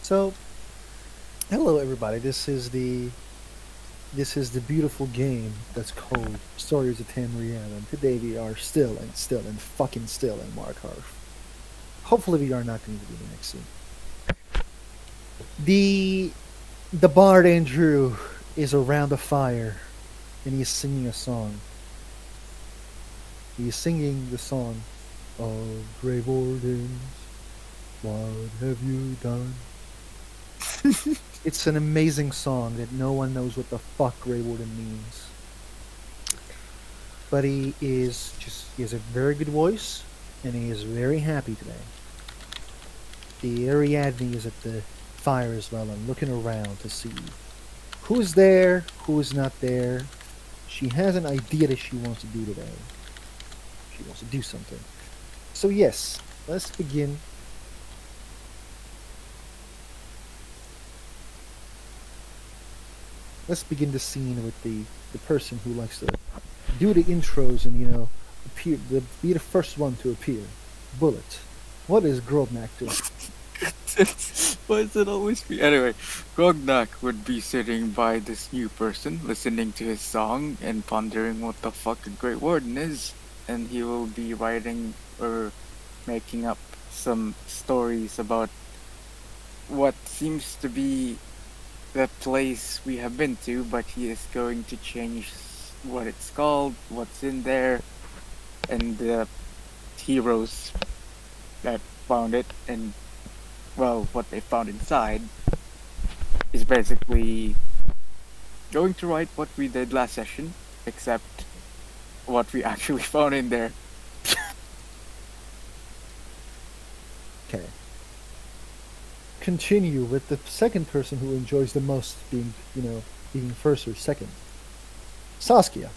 So, hello everybody. This is the beautiful game that's called Stories of Tamriel, and today we are still in Markarth. Hopefully, we are not going to be the next scene. The the bard Andrew is around the fire, and he's singing a song. He's singing the song of Grave Wardens. What have you done? It's an amazing song that no one knows what the fuck Grey Warden means. But he has a very good voice and he is very happy today. The Ariadne is at the fire as well and looking around to see who's there, who's not there. She has an idea that she wants to do today. She wants to do something. So yes, let's begin. Let's begin the scene with the person who likes to do the intros and be the first one to appear. Bullet. What is Grobnak doing? Why is it always me? Anyway, Grognak would be sitting by this new person, listening to his song and pondering what the fuck a Great Warden is. And he will be writing or making up some stories about what seems to be the place we have been to, but he is going to change what it's called, what's in there, and the heroes that found it, and well, what they found inside is basically going to write what we did last session, except what we actually found in there. Okay. Continue with the second person who enjoys the most being first or second. Saskia.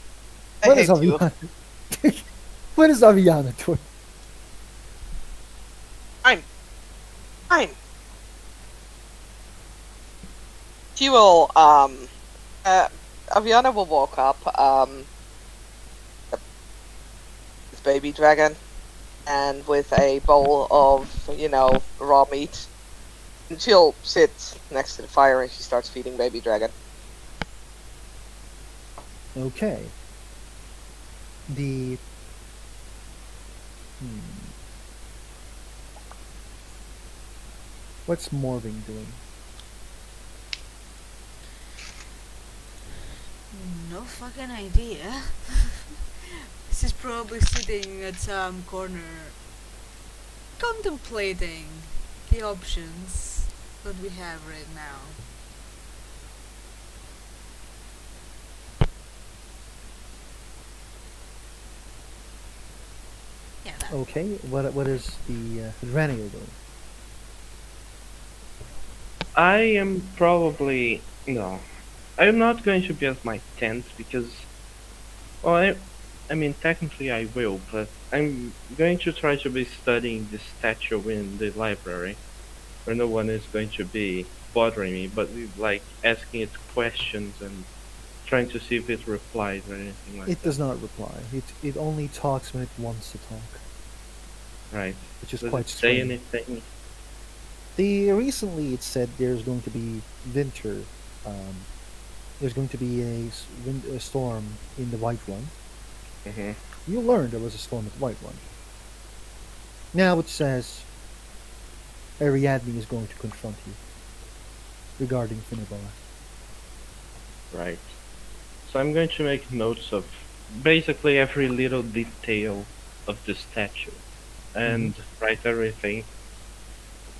I What is hate you. Aviana? What is Aviana doing? Fine. Fine. She will, Aviana will walk up, with baby dragon, and with a bowl of, raw meat. And she'll sit next to the fire and she starts feeding baby dragon. Okay. The What's Morving doing? No fucking idea. This is probably sitting at some corner contemplating the options that we have right now. Yeah, that. Okay. What is the Ranier doing? I am probably no. I'm not going to be at my tent because, well, I mean technically I will, but I'm going to try to be studying the statue in the library, where no one is going to be bothering me, but like asking it questions and trying to see if it replies or anything like It that. does not reply. It only talks when it wants to talk, Right? which is Does quite it say strange. anything? Recently it said there's going to be winter. There's going to be a storm in the White One. Hmm. You learned there was a storm at the White One. Now it says Ariadne is going to confront you regarding Finnebar. Right. So I'm going to make notes of basically every little detail of the statue and write everything.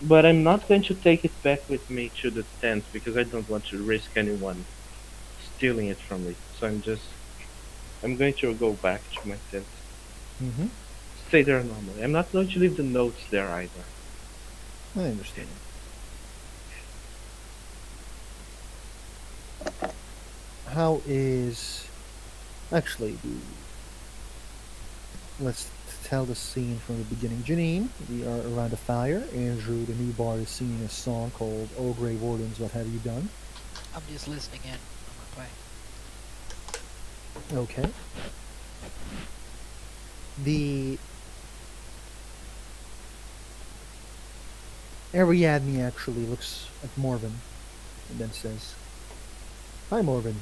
But I'm not going to take it back with me to the tent because I don't want to risk anyone stealing it from me. So I'm going to go back to my tent. Mm-hmm. Stay there normally. I'm not going to leave the notes there either. I understand. How is actually let's tell the scene from the beginning. Janine, we are around a fire. Andrew, the new bard, is singing a song called "Oh Grey Wardens, What Have You Done?" I'm just listening in. I'm not playing. Okay. The Ariadne actually looks at Morven and then says, "Hi, Morven.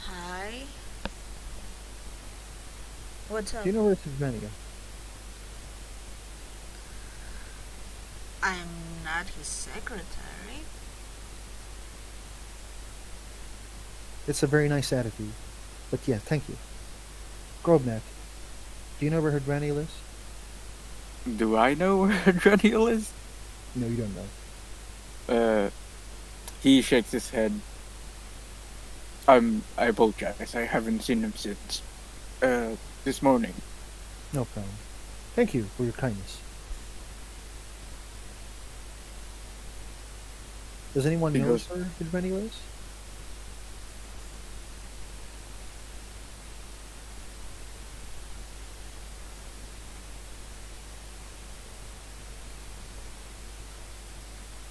Hi. What's Do up? you know where Tigmania?" I'm not his secretary. It's a very nice attitude. But yeah, thank you. Grobnak, do you know where Hydraniel is? Do I know where Adrenial is? No, you don't know. Uh, he shakes his head. I apologize. I haven't seen him since this morning. No problem. Thank you for your kindness. Does anyone He know goes, where Hydraniel is?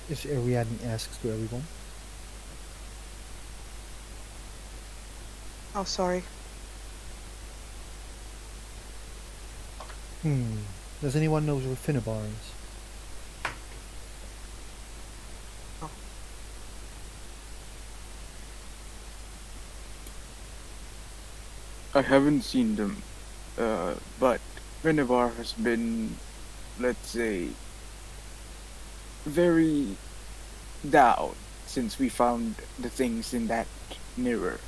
Is Ariadne asks to everyone. Oh, sorry. Hmm. Does anyone know where Finnebar is? Oh, I haven't seen them. But Venevar has been, let's say, very down since we found the things in that mirror.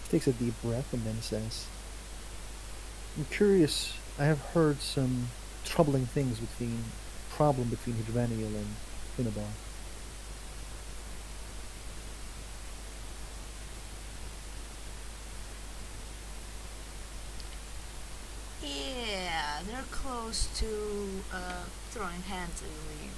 Takes a deep breath and then says, "I'm curious. I have heard some troubling things between Hydraniel and Finnebar. Yeah, they're close to throwing hands, I believe.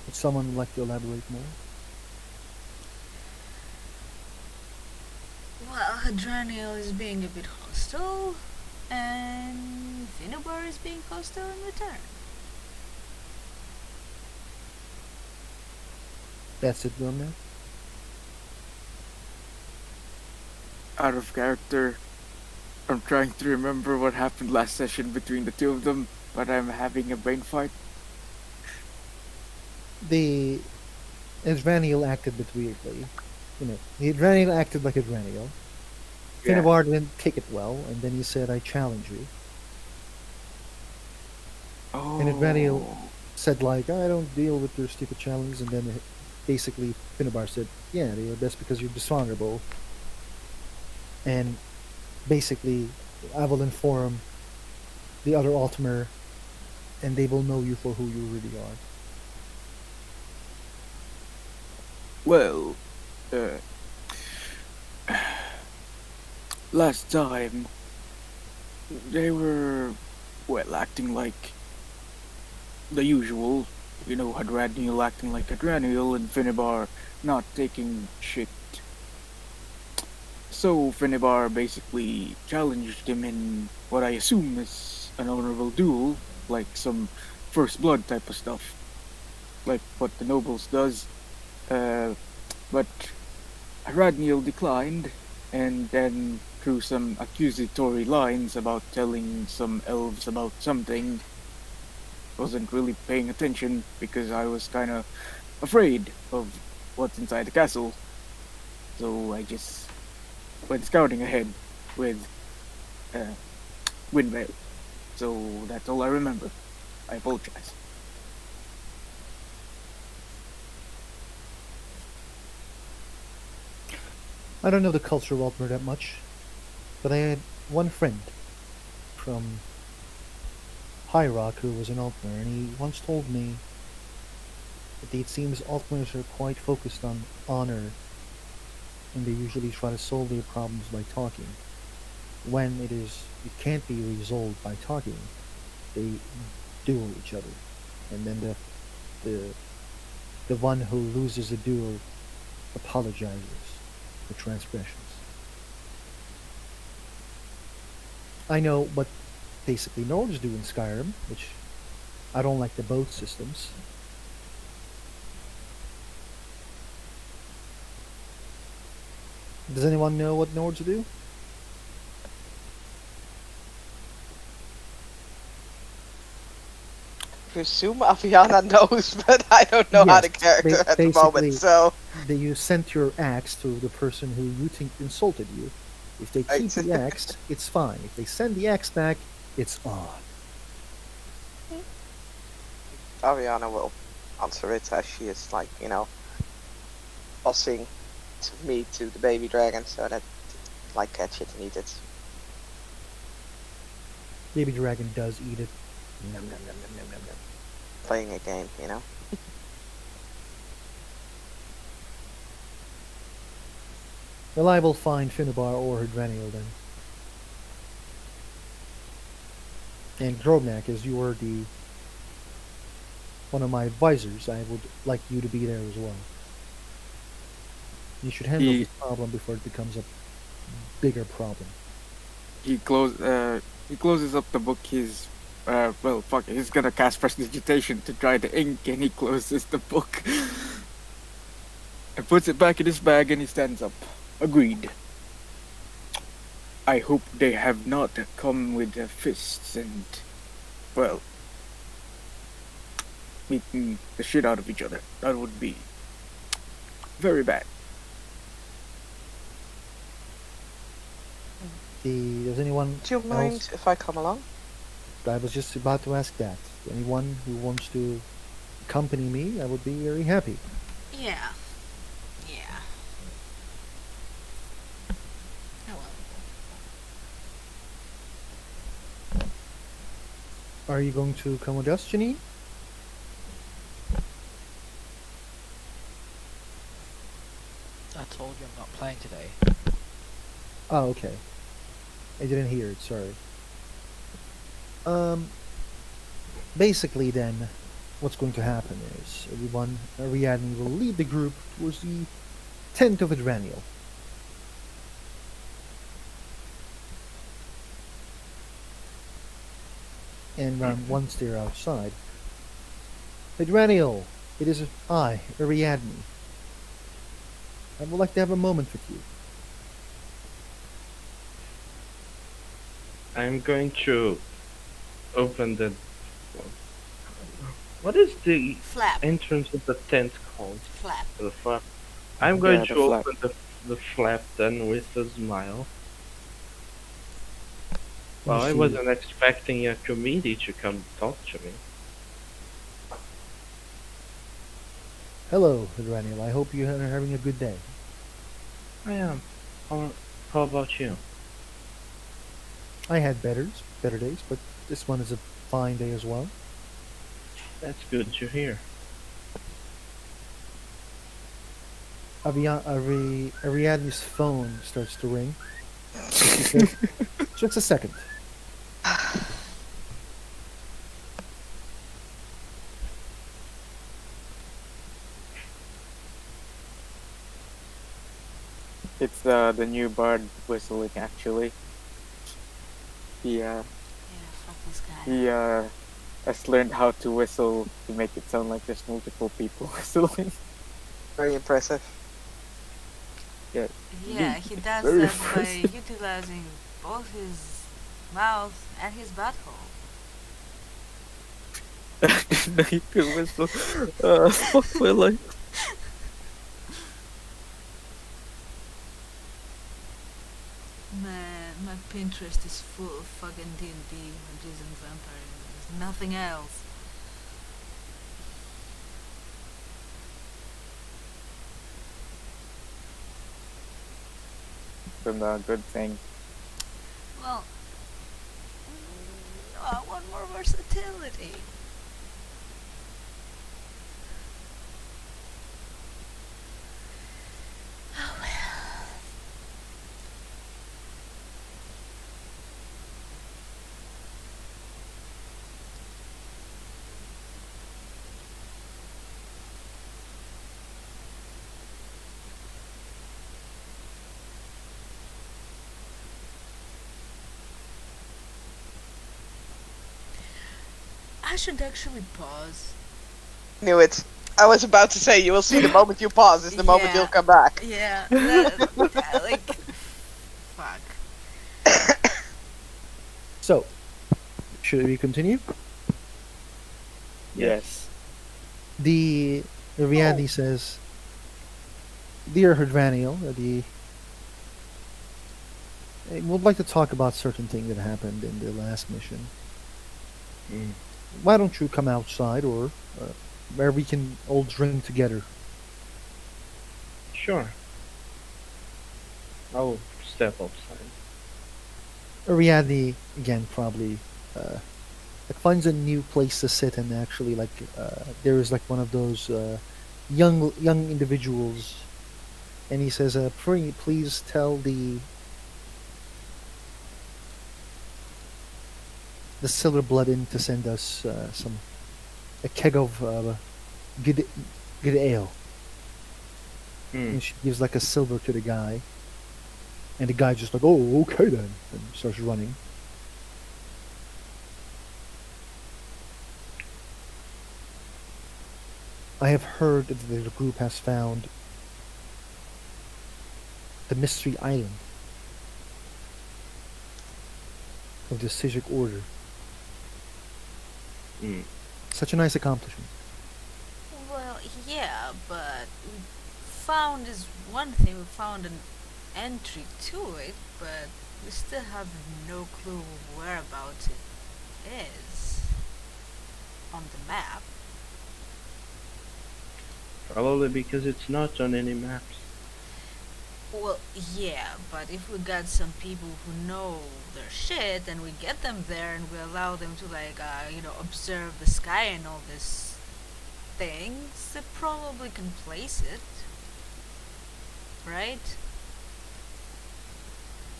Would someone like to elaborate more?" Well, Hadraniel is being a bit hostile, and Finnebar is being hostile in return. That's it, Gromnak? Out of character, I'm trying to remember what happened last session between the two of them, but I'm having a brain fight. The Hydraniel acted a bit weirdly. Hydraniel acted like Hydraniel. Yeah. Finnebar didn't take it well, and then he said, "I challenge you." And Hydraniel Oh. said, like, "I don't deal with your stupid challenges," and then basically Finnebar said, "Yeah, that's because you're dishonorable, and basically I will inform the other Altimer, and they will know you for who you really are." Well, uh, last time they were, well, acting like the usual. You know, Hadraniel acting like Hadraniel and Finnebar not taking shit. So Finnebar basically challenged him in what I assume is an honorable duel, like some first blood type of stuff, like what the nobles does. Uh, but Hadraniel declined, and then threw some accusatory lines about telling some elves about something. Wasn't really paying attention because I was kind of afraid of what's inside the castle. So I just went scouting ahead with uh, Windvale. So that's all I remember. I apologize. I don't know the culture of Altmer that much, but I had one friend from High Rock who was an Altmer, and he once told me that it seems Altmers are quite focused on honor, and they usually try to solve their problems by talking. When it can't be resolved by talking, they duel each other, and then the the one who loses the duel apologizes for transgressions. I know what basically Nords do in Skyrim, which I don't like the both systems. Does anyone know what Nords do? Presume Aviana knows, but I don't know how Yes, the character at the moment, basically, so you sent your axe to the person who you think insulted you. If they keep right. the axe, it's fine. If they send the axe back, it's odd. Ariana will answer it as she is like, tossing to me to the baby dragon so that like catch it and eat it. Baby dragon does eat it. Nom, nom, nom, nom, nom, nom, nom. Playing a game. Well, I will find Finnebar or Hydrenial then. And Grobnak, as you are the one of my advisors, I would like you to be there as well. You should handle He this problem before it becomes a bigger problem. he closes up the book. Well, fuck it, he's gonna cast prestidigitation to dry the ink, and he closes the book and puts it back in his bag, and he stands up. Agreed. I hope they have not come with their fists and, well, beaten the shit out of each other. That would be very bad. Does anyone Do you mind else? if I come along? I was just about to ask that. Anyone who wants to accompany me, I would be very happy. Yeah. Yeah. Oh well. Are you going to come with us, Janine? I told you I'm not playing today. Oh, okay. I didn't hear it, sorry. Basically then, what's going to happen is Ariadne will lead the group towards the tent of Adrenial. And once they're outside, Adrenial, it is I, Ariadne. I would like to have a moment with you. I'm going to open the. What is the Flap. entrance of the tent called? Flap. The flap. I'm going Yeah, to the flap. open the flap then with a smile. Well, I see. wasn't expecting a committee to come talk to me. Hello, Adrenial. I hope you are having a good day. I am. How about you? I had better days, but this one is a fine day as well. That's good to hear. Ariadne's phone starts to ring. She says, just a second. It's the new bard whistling. Actually, Yeah, fuck this guy. he has learned how to whistle to make it sound like there's multiple people whistling. Very impressive. Yeah. Yeah, he does Very that by impressive. utilizing both his mouth and his butthole. I didn't know you could whistle. Fuck my life. Man, my Pinterest is full of fucking D&D, Dungeons and Vampires. There's nothing else. It's a good thing. Well, I want more versatility. Oh well. I should actually pause. Knew it. I was about to say, you will see the moment you pause is the moment you'll Yeah. come back. Yeah, like, fuck. So, should we continue? Yes. The Ariadne says, "Dear Herdvaniel, I would like to talk about certain things that happened in the last mission. Mm. Why don't you come outside, or where we can all drink together?" Sure. I'll step outside. Ariadne again probably like finds a new place to sit, and actually like there is like one of those young individuals, and he says, please tell the Silver Blood Inn to send us some a keg of good good ale." Mm. And she gives like a silver to the guy, and the guy just like, "Oh, okay then," and starts running. I have heard that the group has found the mystery island of the Sijic Order. Mm. Such a nice accomplishment. Well, yeah, but we found is one thing. We found an entry to it, but we still have no clue whereabouts it is on the map. Probably because it's not on any maps. Well, yeah, but if we got some people who know their shit and we get them there and we allow them to observe the sky and all these things, they probably can place it, right?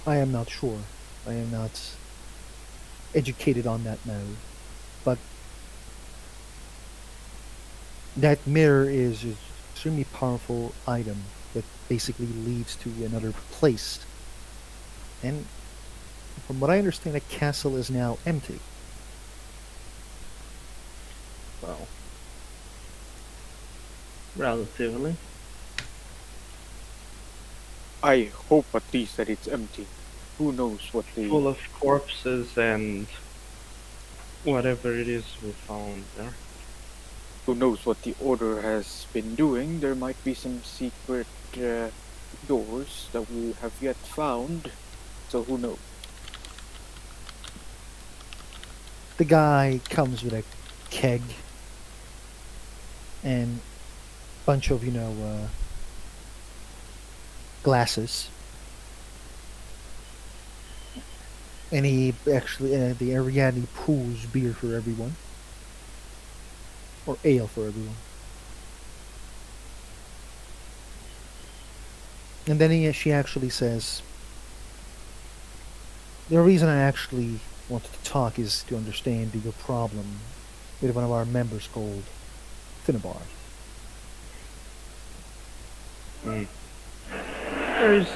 I am not sure. I am not educated on that matter. But that mirror is an extremely powerful item that basically leads to another place. And from what I understand, the castle is now empty. Well, relatively. I hope at least that it's empty. Who knows what Full the of corpses and whatever it is we found there. order has been doing. There might be some secret doors that we have yet found. So who knows? The guy comes with a keg and bunch of, glasses. And he actually, the Ariadne pours beer for everyone. Or ale for everyone. And then she actually says, "The reason I actually wanted to talk is to understand your problem with one of our members called Finnabar." Mm. There's.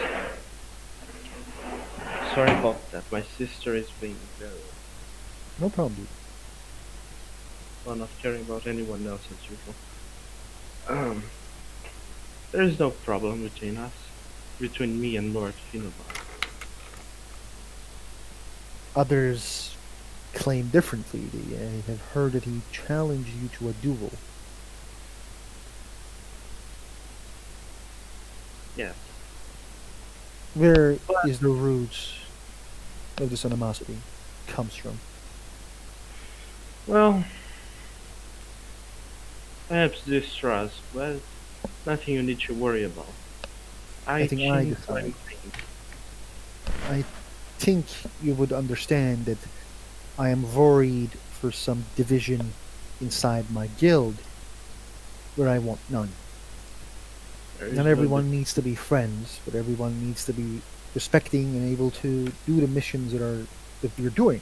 Sorry about that. My sister is being very. No problem. Well, not caring about anyone else as usual. There is no problem between us, between me and Lord Finnebar. Others claim differently. They have heard that he challenged you to a duel. Yes. Where is the roots of this animosity comes from? Well, perhaps distrust, but nothing you need to worry about. I think I changed my decide. mind. I think you would understand that I am worried for some division inside my guild where I want none. There is Not no everyone needs to be friends, but everyone needs to be respecting and able to do the missions that you're doing.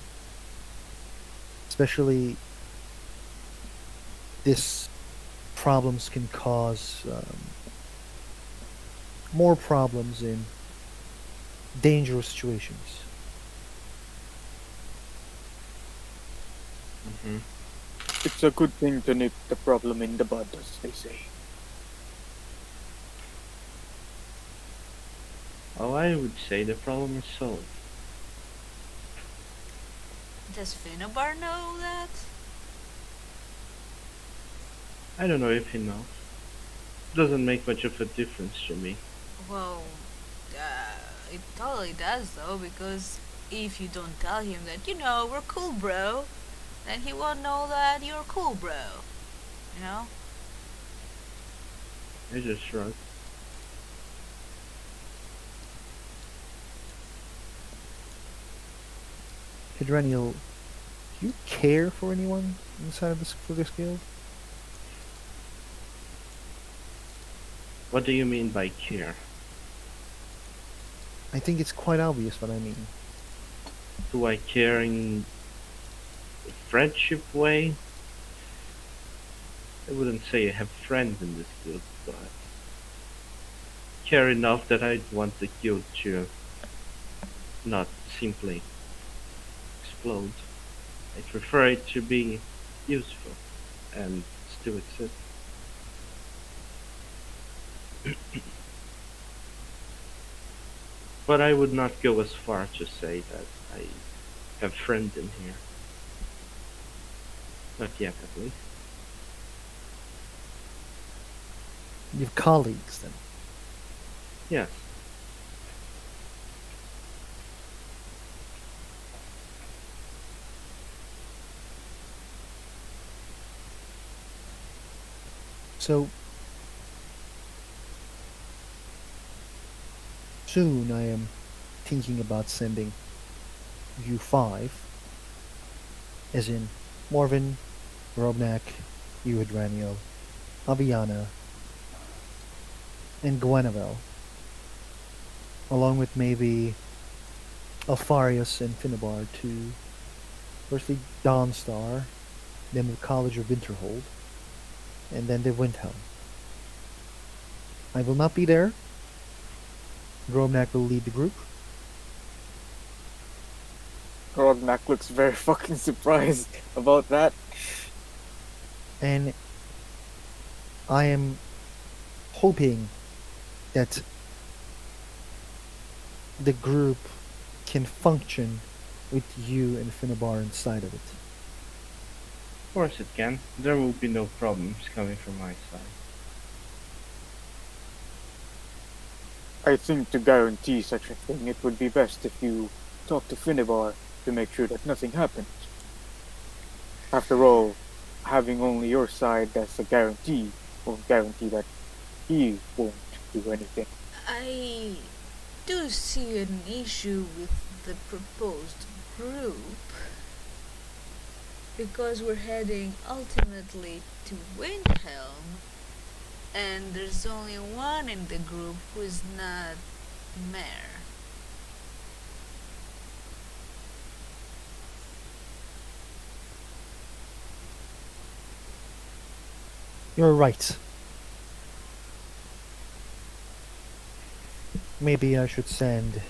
Especially this problems can cause more problems in dangerous situations. Mhm. It's a good thing to nip the problem in the bud, as they say. Oh, I would say the problem is solved. Does Finnebar know that? I don't know if he knows. Doesn't make much of a difference to me. Well, it totally does though, because if you don't tell him that, we're cool, bro, then he won't know that you're cool, bro. You know? I just shrug. Hydrenial, do you care for anyone inside of this guild? What do you mean by care? I think it's quite obvious what I mean. Do I care in a friendship way? I wouldn't say I have friends in this guild, but care enough that I'd want the guild to not simply explode. I prefer it to be useful and still exist. But I would not go as far to say that I have friends in here. Not yet, at least. You have colleagues then. Yes. So soon I am thinking about sending you five, as in Morvin, Robnak, Euhydranio, Aviana, and Gwenavel, along with maybe Alfarius and Finnebar to firstly Dawnstar, then the College of Winterhold, and then the Windhelm. I will not be there. Gromnak will lead the group. Grognak looks very fucking surprised about that. And I am hoping that the group can function with you and Finnebar inside of it. Of course it can. There will be no problems coming from my side. I think to guarantee such a thing, it would be best if you talk to Finnebar to make sure that nothing happens. After all, having only your side as a guarantee won't guarantee that he won't do anything. I do see an issue with the proposed group, because we're heading ultimately to Windhelm, and there's only one in the group who is not mayor. You're right. Maybe I should send.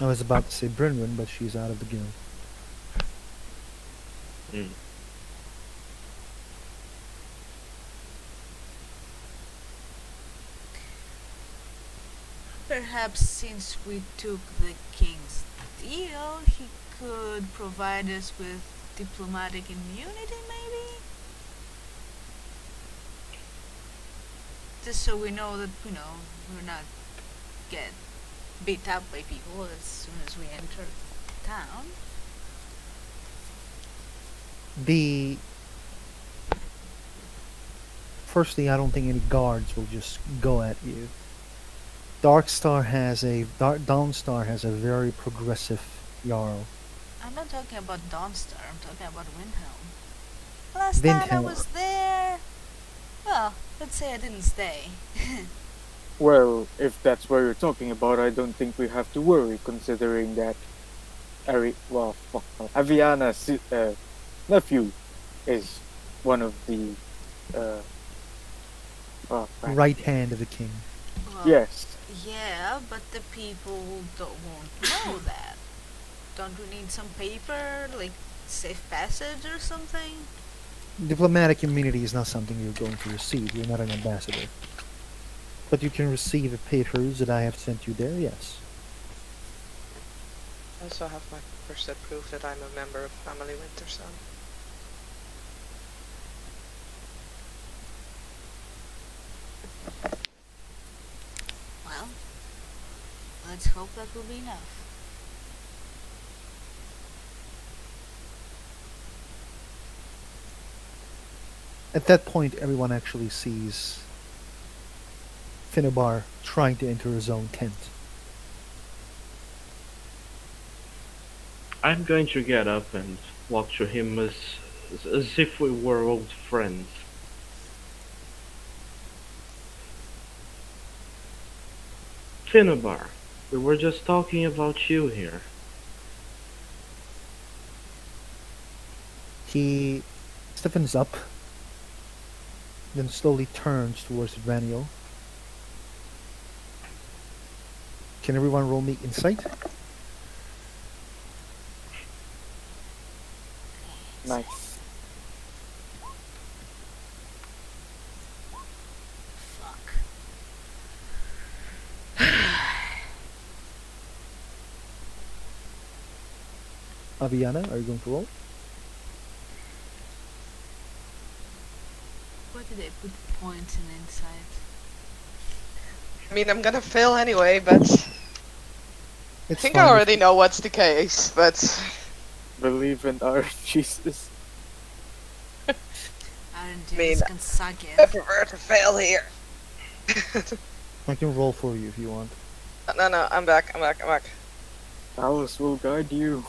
I was about to say Brynwyn, but she's out of the guild. Mm. Perhaps since we took the king's deal, he could provide us with diplomatic immunity, maybe? Just so we know that, we're not get beat up by people as soon as we enter town. Firstly, I don't think any guards will just go at you. Dawnstar has a very progressive Jarl. I'm not talking about Dawnstar, I'm talking about Windhelm. Last time I Windhelm. was there, well, let's say I didn't stay. Well, if that's what you're talking about, I don't think we have to worry, considering that Aviana's nephew is one of the Right hand of the king. Well, yes. yeah, but the people won't know that. Don't we need some paper, like safe passage or something? Diplomatic immunity is not something you're going to receive. You're not an ambassador. But you can receive the papers that I have sent you there, yes. I also have my papers that prove that I'm a member of Family Wintersun. Well, let's hope that will be enough. At that point, everyone actually sees Finnebar trying to enter his own tent. I'm going to get up and walk to him as if we were old friends. Finnebar, we were just talking about you here. He stiffens up, then slowly turns towards Vaniel. Can everyone roll me insight? Nice. Fuck. Aviana, are you going to roll? Why did they put points in insight? I mean, I'm gonna fail anyway, but I It's think fine I if already know what's the case, but Believe in our Jesus. Aren't mean, you can suck I it? prefer to fail here. I can roll for you if you want. No, I'm back. Alice will guide you.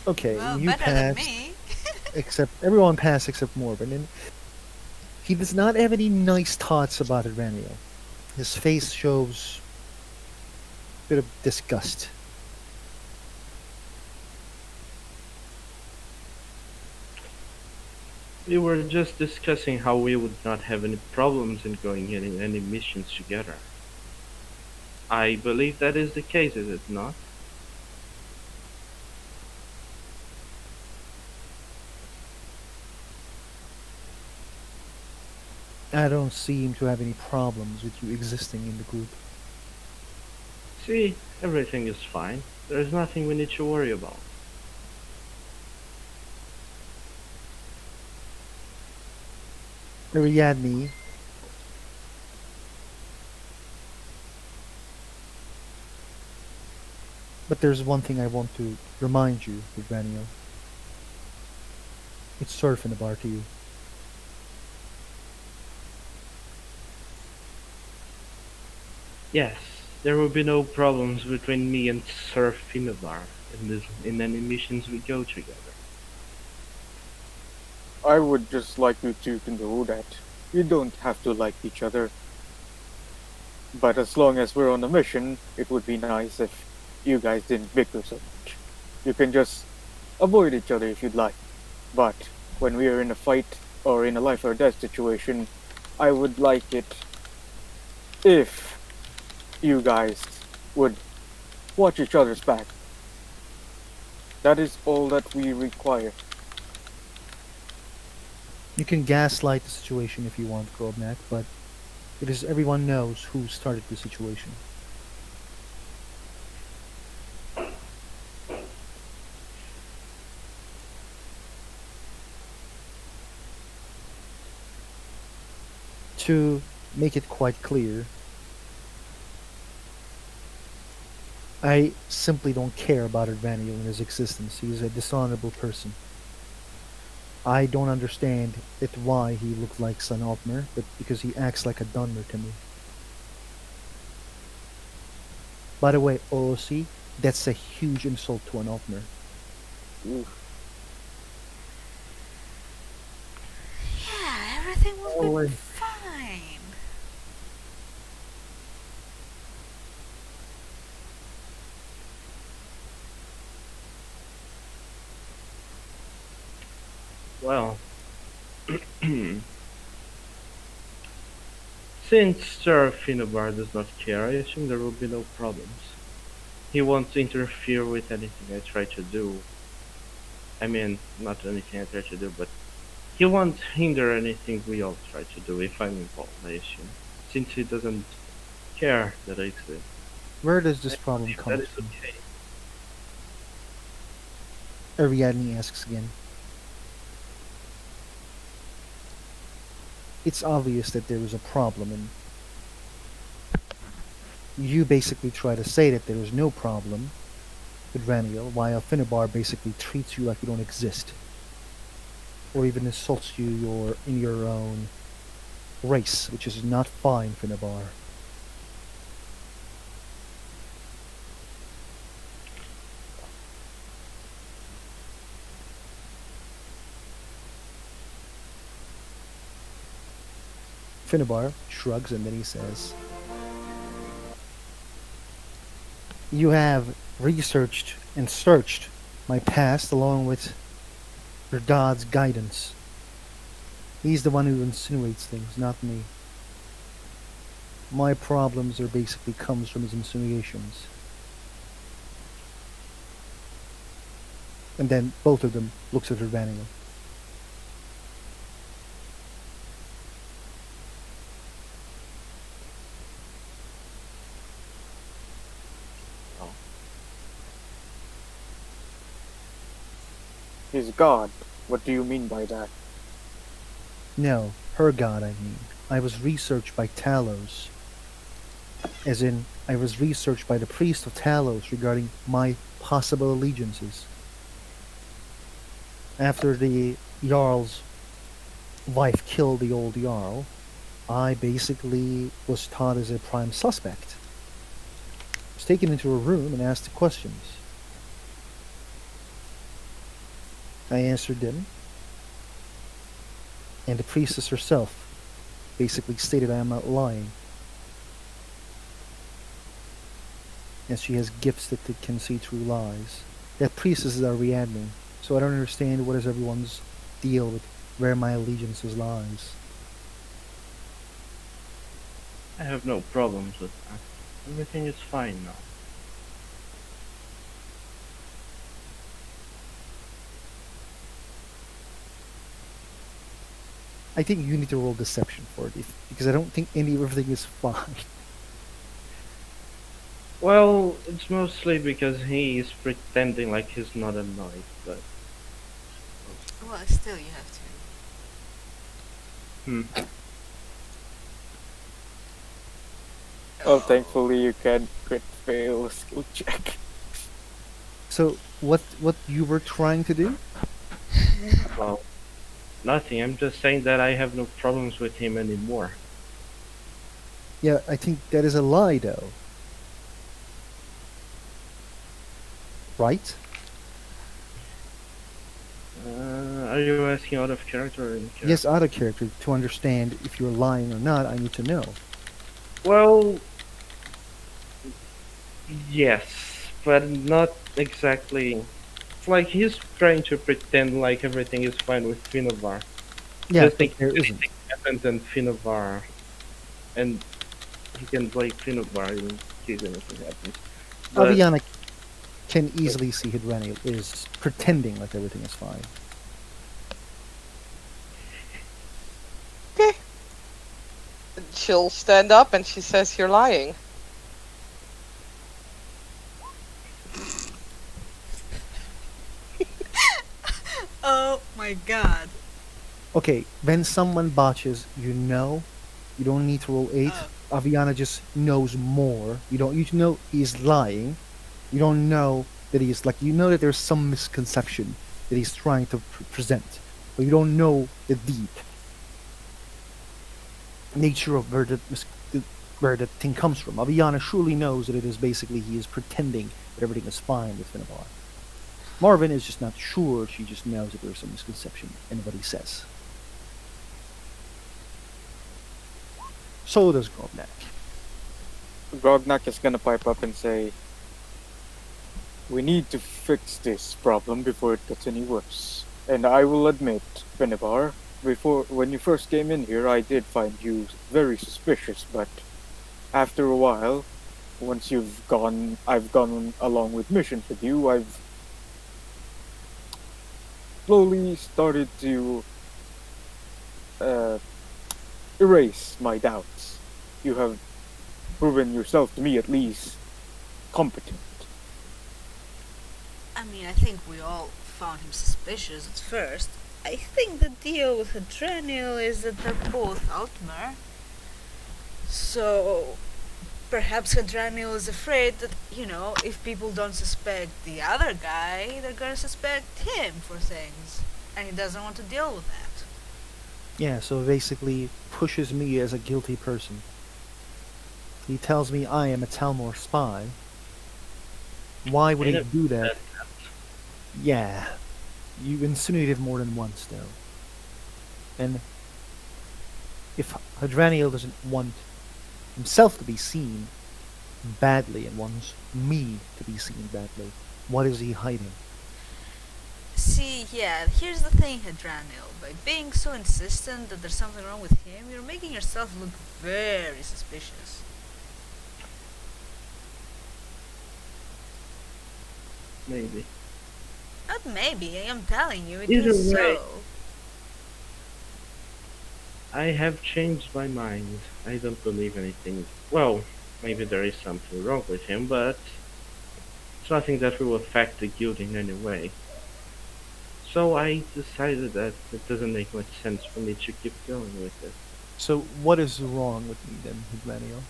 Okay, Well, you better than passed. me. Except everyone passed except Morven, and he does not have any nice thoughts about Adranio. His face shows a bit of disgust. We were just discussing how we would not have any problems in going in any missions together. I believe that is the case, is it not? I don't seem to have any problems with you existing in the group. See, everything is fine. There is nothing we need to worry about. Ariadne, but there's one thing I want to remind you, Adranio. It's surf in the bar to you. Yes, there will be no problems between me and Sir Finnevar in any missions we go together. I would just like you two to know that you don't have to like each other. But as long as we're on a mission, it would be nice if you guys didn't bicker so much. You can just avoid each other if you'd like. But when we are in a fight or in a life or death situation, I would like it if you guys would watch each other's back. That is all that we require. You can gaslight the situation if you want, Grobnak, but it is everyone knows who started the situation. To make it quite clear, I simply don't care about Advanio and his existence. He is a dishonorable person. I don't understand it why he looked like Son Altmer, but because he acts like a Dunmer to me. By the way, OOC, that's a huge insult to an Altmer. Oof. Yeah, everything will Oh, be fine. Well, Since Sir Finnebar does not care, I assume there will be no problems. He won't interfere with anything I try to do. I mean, not anything I try to do, but he won't hinder anything we all try to do if I'm involved, I assume. Since he doesn't care that I exist. Where does this I problem believe that come is from? okay. Ariadne asks again. It's obvious that there is a problem, and you basically try to say that there is no problem with Raniel, while Finnebar basically treats you like you don't exist, or even insults you in your own race, which is not fine, Finnebar. Finnebar shrugs and then he says, "You have researched and searched my past along with your god's guidance. He's the one who insinuates things, not me. My problems are basically comes from his insinuations." And then both of them looks at Urbaniel. Oh. His god. What do you mean by that? No, her god, I mean. I was researched by Talos. As in, I was researched by the priest of Talos regarding my possible allegiances. After the Jarl's wife killed the old Jarl, I basically was taught as a prime suspect. Was taken into a room and asked questions. I answered them, and the priestess herself basically stated I am not lying, and she has gifts that can see through lies. That priestess is Ariadne, so I don't understand what is everyone's deal with where my allegiances lies. I have no problems with that. Everything is fine now. I think you need to roll deception for it, because I don't think everything is fine. Well, it's mostly because he is pretending like he's not annoyed, but Well, still, you have to. hmm. Oh, thankfully you can crit fail a skill check. So, what you were trying to do? Well, nothing. I'm just saying that I have no problems with him anymore. Yeah, I think that is a lie, though. Right? Are you asking out of character or in character? Yes, out of character. To understand if you're lying or not, I need to know. Well, yes, but not exactly. It's like he's trying to pretend like everything is fine with Finnevar. Yeah, Just but think there anything isn't. happens and Finnevar, and he can blame Finnevar in case anything happens. But Aviana can easily see Hidrani is pretending like everything is fine. Okay. She'll stand up and she says, "You're lying." Oh my god. Okay, when someone botches, you don't need to roll 8. Oh. Aviana just knows more. You know he's lying. You don't know that he's like, you know that there's some misconception that he's trying to present, but you don't know the deep nature of where the thing comes from. Aviana surely knows that it is basically he is pretending that everything is fine with Finnebar. Marvin is just not sure. She just knows that there's some misconception in what he says. So does Grobnak. Grognak is gonna pipe up and say, "We need to fix this problem before it gets any worse. And I will admit, Benevar, before when you first came in here, I did find you very suspicious, but after a while, once I've gone along with missions with you, I've slowly started to uh, erase my doubts. You have proven yourself to me at least competent. I mean, I think we all found him suspicious at first. I think the deal with Hadreniel is that they're both Altmer. So perhaps Hadreniel is afraid that, if people don't suspect the other guy, they're gonna suspect him for things. And he doesn't want to deal with that. Yeah, so basically pushes me as a guilty person. He tells me I am a Talmor spy. Why would I he never do that? said that. Yeah, you insinuated more than once, though. And if Hadraniel doesn't want himself to be seen badly and wants me to be seen badly, what is he hiding? See, yeah, here's the thing, Hadranil. By being so insistent that there's something wrong with him, you're making yourself look very suspicious. Maybe. Not maybe, I'm telling you, it Either is way. so. I have changed my mind. I don't believe anything. Well, maybe there is something wrong with him, but it's nothing that will affect the guild in any way. So I decided that it doesn't make much sense for me to keep going with it. So what is wrong with me then, Hadraniel?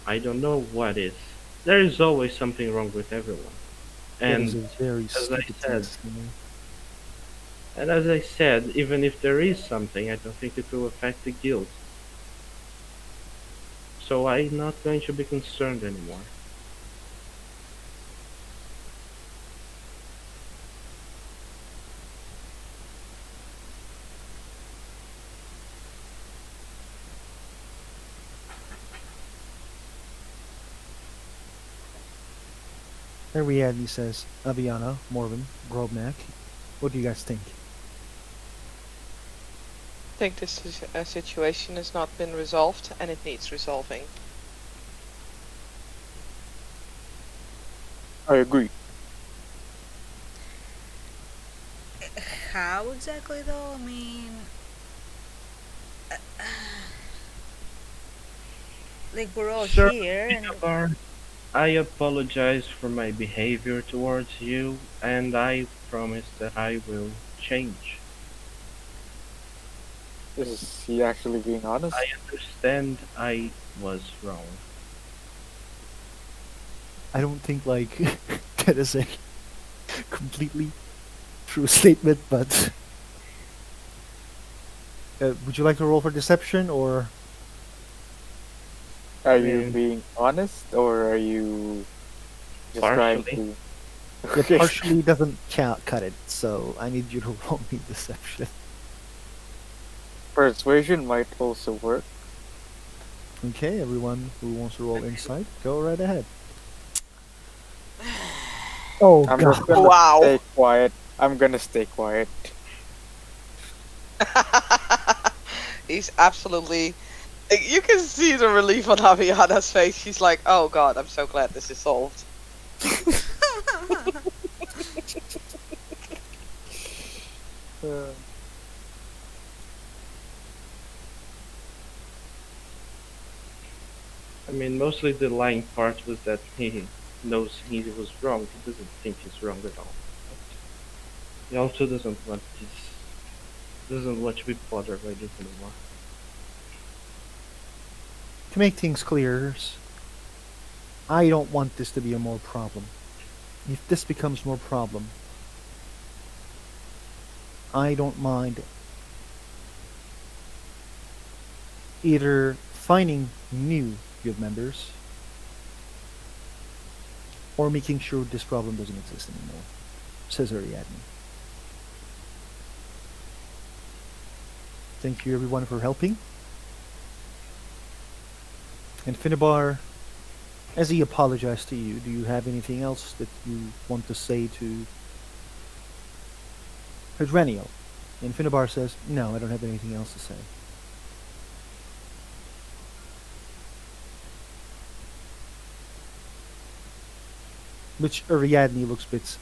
I don't know what is. There is always something wrong with everyone. That is And a very as I stupid said, thing. and as I said, even if there is something, I don't think it will affect the guild. So I'm not going to be concerned anymore. Ariadne says, Aviana, Morven, Grobnak, what do you guys think? I think this is a situation has not been resolved and it needs resolving. I agree. How exactly, though? I mean, like we're all Sir, here, and Bar, I apologize for my behavior towards you, and I promise that I will change. Is he actually being honest? I understand I was wrong. I don't think, like, that is a completely true statement, but... would you like to roll for deception, or... Are you Yeah. being honest, or are you just trying Partially. to? It partially doesn't cut it, so I need you to roll me deception. Persuasion might also work. Okay, everyone who wants to roll insight, go right ahead. Oh, I'm God. just gonna Wow. stay quiet. I'm gonna stay quiet. He's absolutely. You can see the relief on Aviana's face. She's like, "Oh God, I'm so glad this is solved." Uh, I mean, mostly the lying part was that he knows he was wrong. He doesn't think he's wrong at all. He also doesn't want to be bothered by this anymore. To make things clear, I don't want this to be a more problem. If this becomes more problem, I don't mind either finding new guild members or making sure this problem doesn't exist anymore, says Ariadne. Thank you everyone for helping. And Finnebar, as he apologized to you, do you have anything else that you want to say to Hadreniel? And Finnebar says, "No, I don't have anything else to say." Which Ariadne looks a bit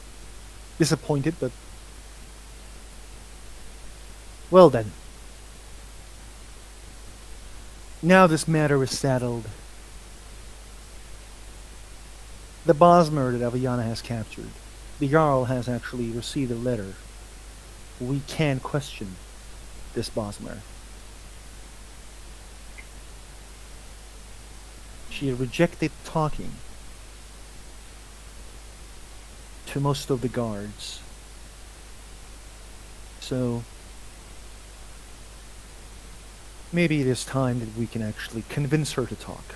disappointed, but well then. Now this matter is settled. The Bosmer that Aviana has captured, the Jarl has actually received a letter. We can question this Bosmer. She rejected talking to most of the guards. So maybe it is time that we can actually convince her to talk.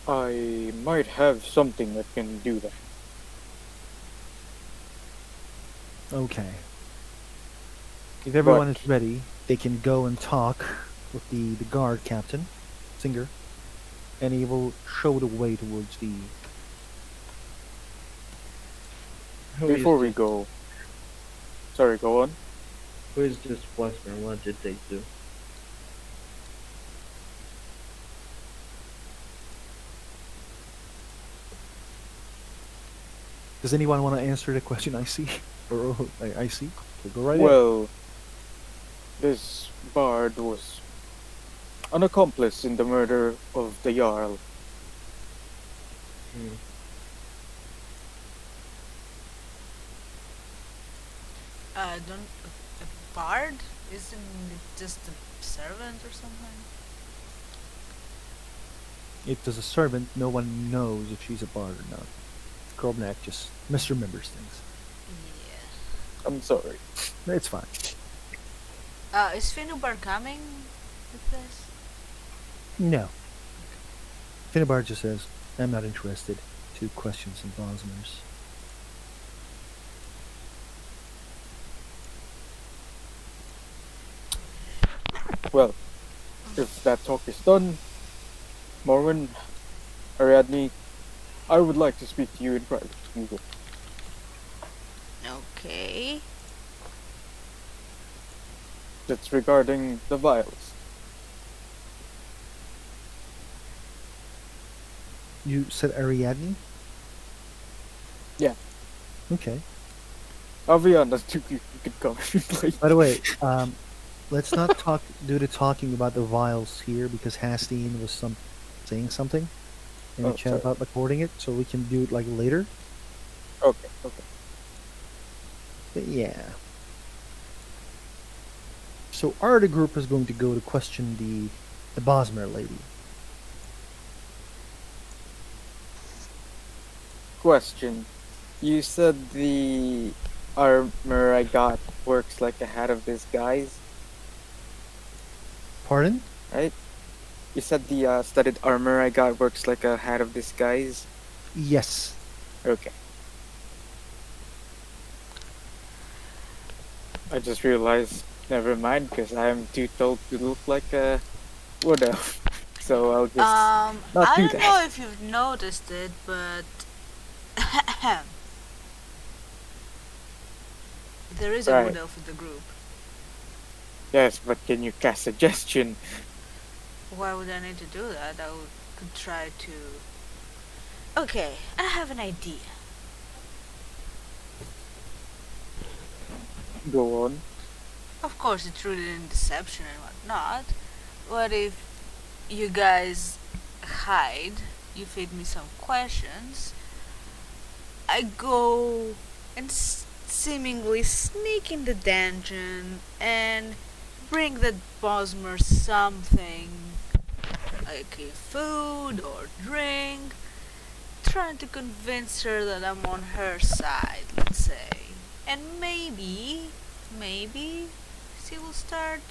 I might have something that can do that. Okay. If everyone is ready, they can go and talk with the guard captain, Singer, and he will show the way towards the... Before we go... Sorry, go on. Who is this Westman? What did they do? Does anyone want to answer the question I see? Or I see? So go right Well, this bard was an accomplice in the murder of the Jarl. Hmm. Don't a bard? Isn't it just a servant or something? If there's a servant, no one knows if she's a bard or not. Grobnak just misremembers things. Yeah. I'm sorry. It's fine. Is Finubar coming with this? No. Finnebar just says, "I'm not interested to question some Bosmers." Well, if that talk is done, Morwen, Ariadne, I would like to speak to you in private. You go. Okay. That's regarding the vials. You said Ariadne? Yeah. Okay. Aviana, you could come. Like, By the way, let's not do the talking about the vials here because Hastine was saying something in the Oh, chat sorry. about recording it, so we can do it like later. okay. But yeah. So our the group is going to go to question the Bosmer lady. Question. You said the armor I got works like a hat of disguise, Pardon? right? You said the studded armor I got works like a hat of disguise? Yes. Okay. I just realized, never mind, because I'm too told to look like a wood elf. So I'll just not I do don't that. know if you've noticed it, but there is a Right. wood elf in the group. Yes, but can you cast suggestion? Why would I need to do that? Could try to. Okay, I have an idea. Go on. Of course, it's rooted in deception and whatnot. What if you guys hide? You feed me some questions. I go and seemingly sneak in the dungeon and bring the Bosmer something like a food or drink, trying to convince her that I'm on her side, let's say. And maybe she will start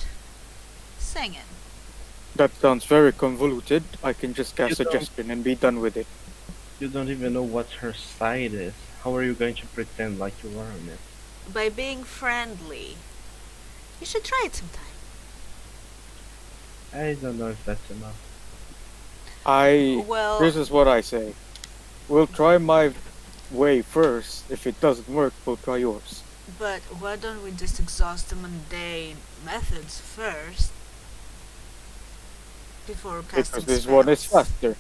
singing. That sounds very convoluted. I can just cast You don't- suggestion and be done with it. You don't even know what her side is. How are you going to pretend like you are on it? By being friendly. You should try it sometime. I don't know if that's enough. Well, This is what I say. We'll try my way first. If it doesn't work, we'll try yours. But why don't we just exhaust the mundane methods first before Because casting this one is spells? faster.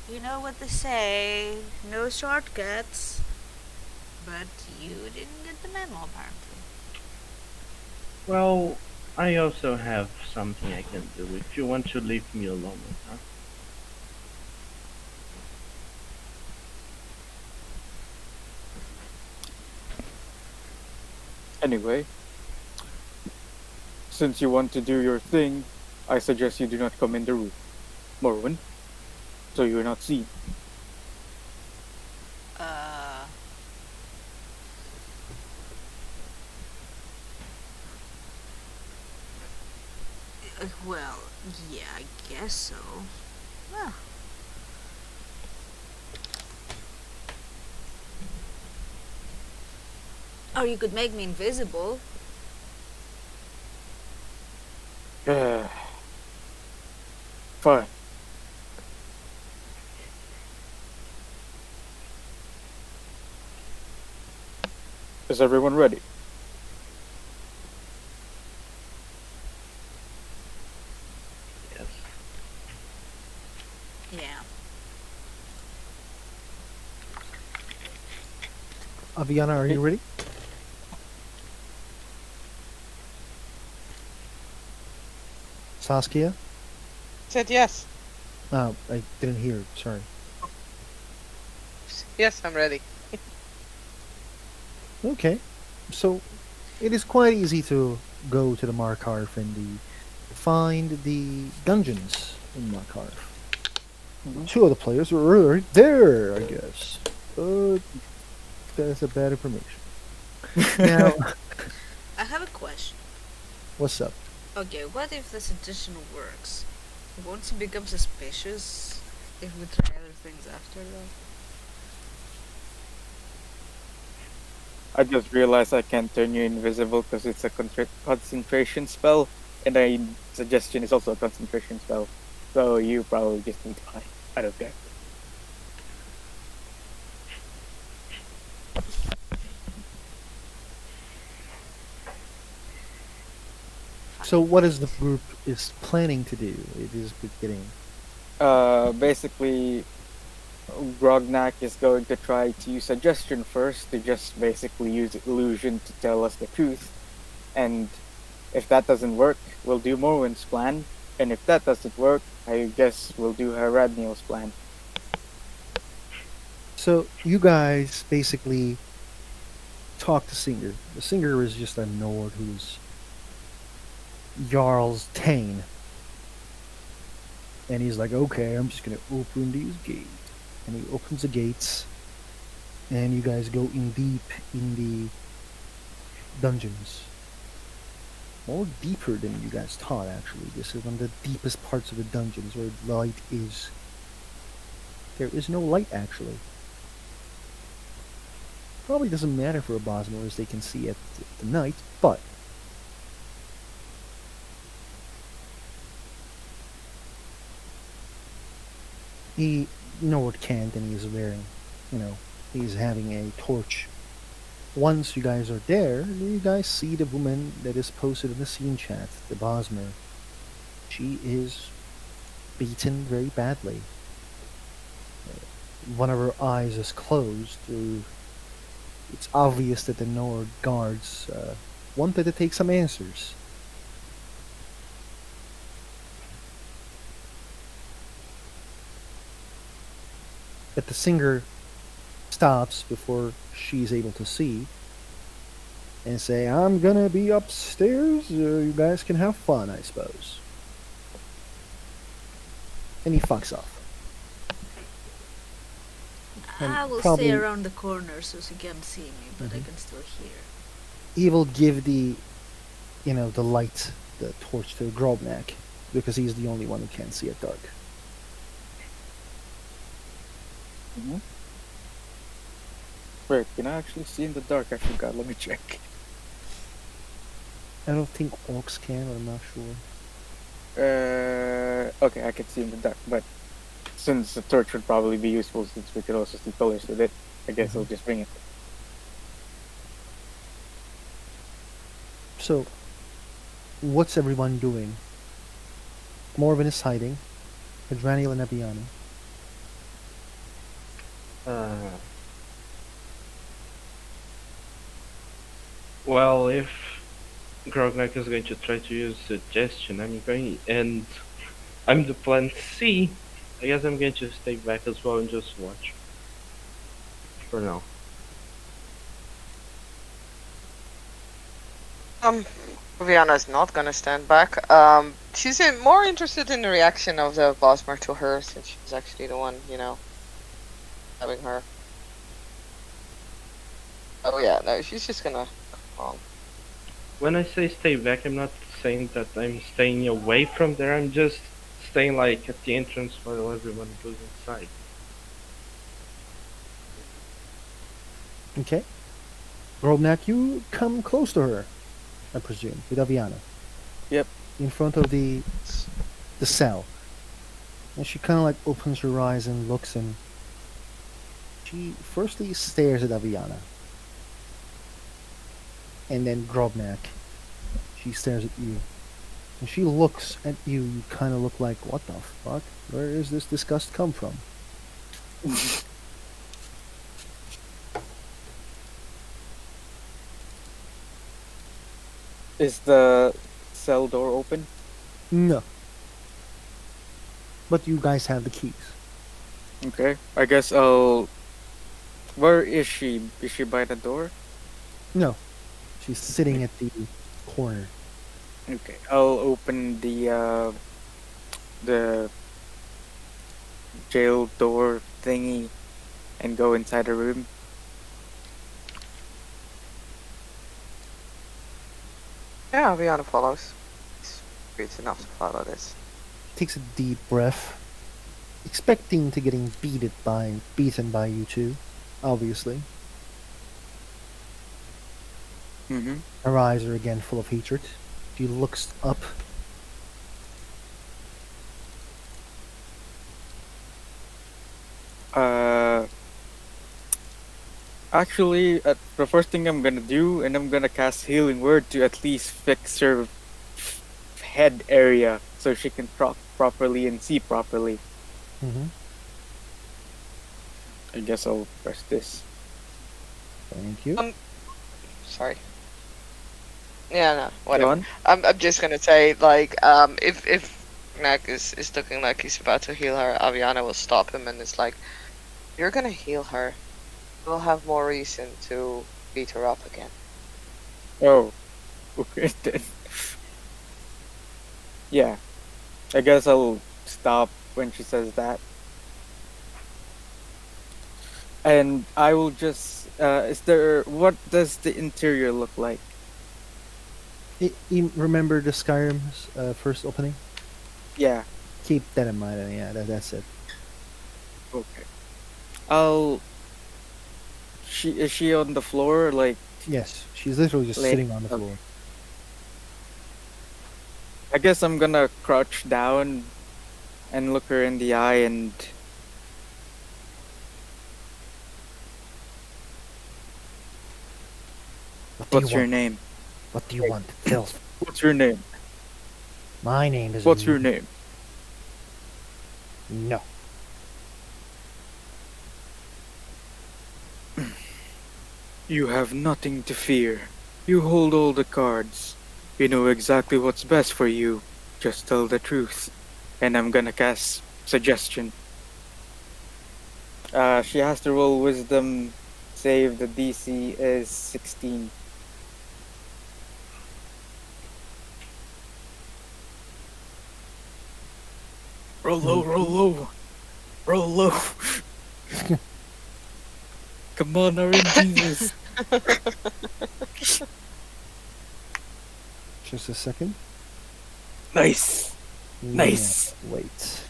You know what they say, no shortcuts. But you didn't get the memo, apparently. Well, I also have something I can do if you want to leave me alone, huh? Anyway, since you want to do your thing, I suggest you do not come in the room, Morwen, so you're not seen. Uh, well, yeah, I guess so. Well, or you could make me invisible. Fine. Is everyone ready? Yes. Yeah. Aviana, are you ready? Saskia? Said yes. Oh, I didn't hear. Sorry. Yes, I'm ready. Okay. So, it is quite easy to go to the Markarth and find the dungeons in Markarth. Mhm. Two of the players were already there, I guess. But that's a bad information. Now, I have a question. what's up? Okay, what if this addition works? Won't he become suspicious if we try other things after that? I just realized I can't turn you invisible because it's a concentration spell, and a suggestion is also a concentration spell. So you probably just need to hide. I don't care. So, what is the group is planning to do? It is beginning. Basically, Grognak is going to try to use suggestion first to just basically use illusion to tell us the truth. And if that doesn't work, we'll do Morwen's plan. And if that doesn't work, I guess we'll do Haradniel's plan. So, you guys basically talk to Singer. The Singer is just a Nord who's Jarl's Tane. And he's like, okay, I'm just gonna open these gates. And he opens the gates, and you guys go in deep in the dungeons. More deeper than you guys thought, actually. This is one of the deepest parts of the dungeons where light is. There is no light, actually. Probably doesn't matter for a Bosmer as they can see at the night, but he Nord can't, and he's wearing, he's having a torch. Once you guys are there, you guys see the woman that is posted in the scene chat, the Bosmer. She is beaten very badly. One of her eyes is closed. It's obvious that the Nord guards wanted to take some answers. But the singer stops before she's able to see and say, I'm gonna be upstairs. You guys can have fun, I suppose. And he fucks off. And I will probably stay around the corner so she can see me, but I Mhm. can still hear. he will give the light, the torch to Grobnak because he's the only one who can see at dark. Mm-hmm. Wait, can I actually see in the dark? I forgot. Let me check. I don't think orcs can, but I'm not sure. Okay, I can see in the dark, but since the torch would probably be useful, since we could also see colors with it, I guess I'll just bring it. So, what's everyone doing? Morven is hiding. Hadraniel and Abiana. Uh, well, if Grognak is going to try to use suggestion, I'm the plan C. I guess I'm going to stay back as well and just watch. For now. Viviana's not gonna stand back. She's more interested in the reaction of the Bosmer to her, since she's actually the one, having her. Oh yeah, no, she's just gonna come on. When I say stay back, I'm not saying that I'm staying away from there. I'm just staying like at the entrance while everyone goes inside. Okay. Grobnak, you come close to her, I presume, with Aviana. Yep. In front of the cell. And she kind of like opens her eyes and looks, and she firstly stares at Aviana. And then Grobnak. She stares at you. When she looks at you, you kind of look like, what the fuck? Where is this disgust come from? Is the cell door open? No. But you guys have the keys. Okay. I guess I'll. Where is she? Is she by the door? No. She's sitting at the corner. Okay. I'll open the jail door thingy and go inside the room. Yeah, Viviana follows. It's enough to follow this. Takes a deep breath. Expecting to getting beaten by you two, obviously. Mm-hmm. Her eyes are again full of hatred. She looks up. Actually, the first thing I'm gonna do, and I'm gonna cast Healing Word to at least fix her head area so she can talk properly and see properly. Mm-hmm. I guess I'll press this. Thank you. Sorry. Yeah, no, Go whatever. on. I'm just gonna say, like, if Mac is looking like he's about to heal her, Aviana will stop him and it's like, you're gonna heal her. We'll have more reason to beat her up again. Oh, okay then. Yeah, I guess I'll stop when she says that. And I will just, what does the interior look like? You remember the Skyrim's first opening? Yeah, Keep that in mind. And yeah, that's it. okay. Is she on the floor? Like, Yes, she's literally just Like, sitting on the okay. floor. I guess I'm gonna crouch down and look her in the eye and What do what's you your want? name? What do you want? Filth. What's your name? My name is. What's your name? No. You have nothing to fear. You hold all the cards. You know exactly what's best for you. Just tell the truth. And I'm gonna cast Suggestion. She has to roll Wisdom save. The DC is 16. Roll low, roll low. Roll low. Come on, RNGs. Just a second. Nice. Nice. Yeah, wait.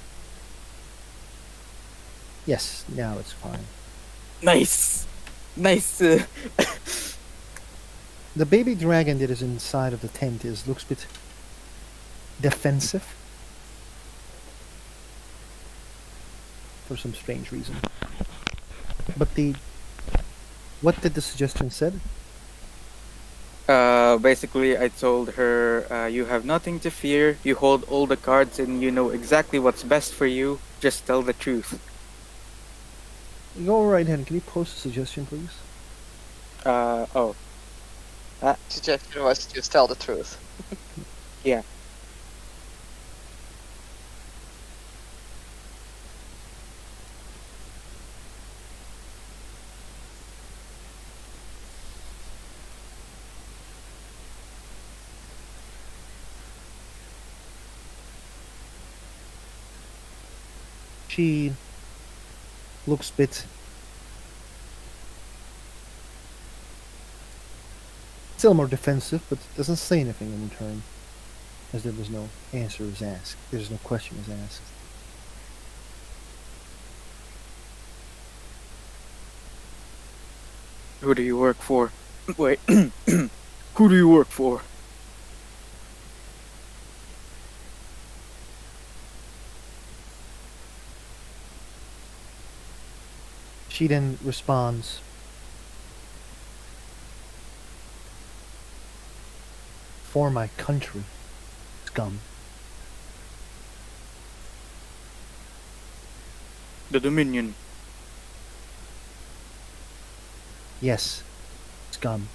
Yes, now it's fine. Nice. Nice. The baby dragon that is inside of the tent looks a bit defensive. for some strange reason. But the what did the suggestion said? Basically, I told her, you have nothing to fear. You hold all the cards and you know exactly what's best for you. Just tell the truth. Go right ahead. Can you post a suggestion, please? Oh, Suggestion was to just tell the truth. yeah. She looks a bit still more defensive, but doesn't say anything in return, as there was no answer was asked. There's no question was asked. Who do you work for? Wait. Who do you work for? She then responds, "For my country, scum." The Dominion. Yes, scum.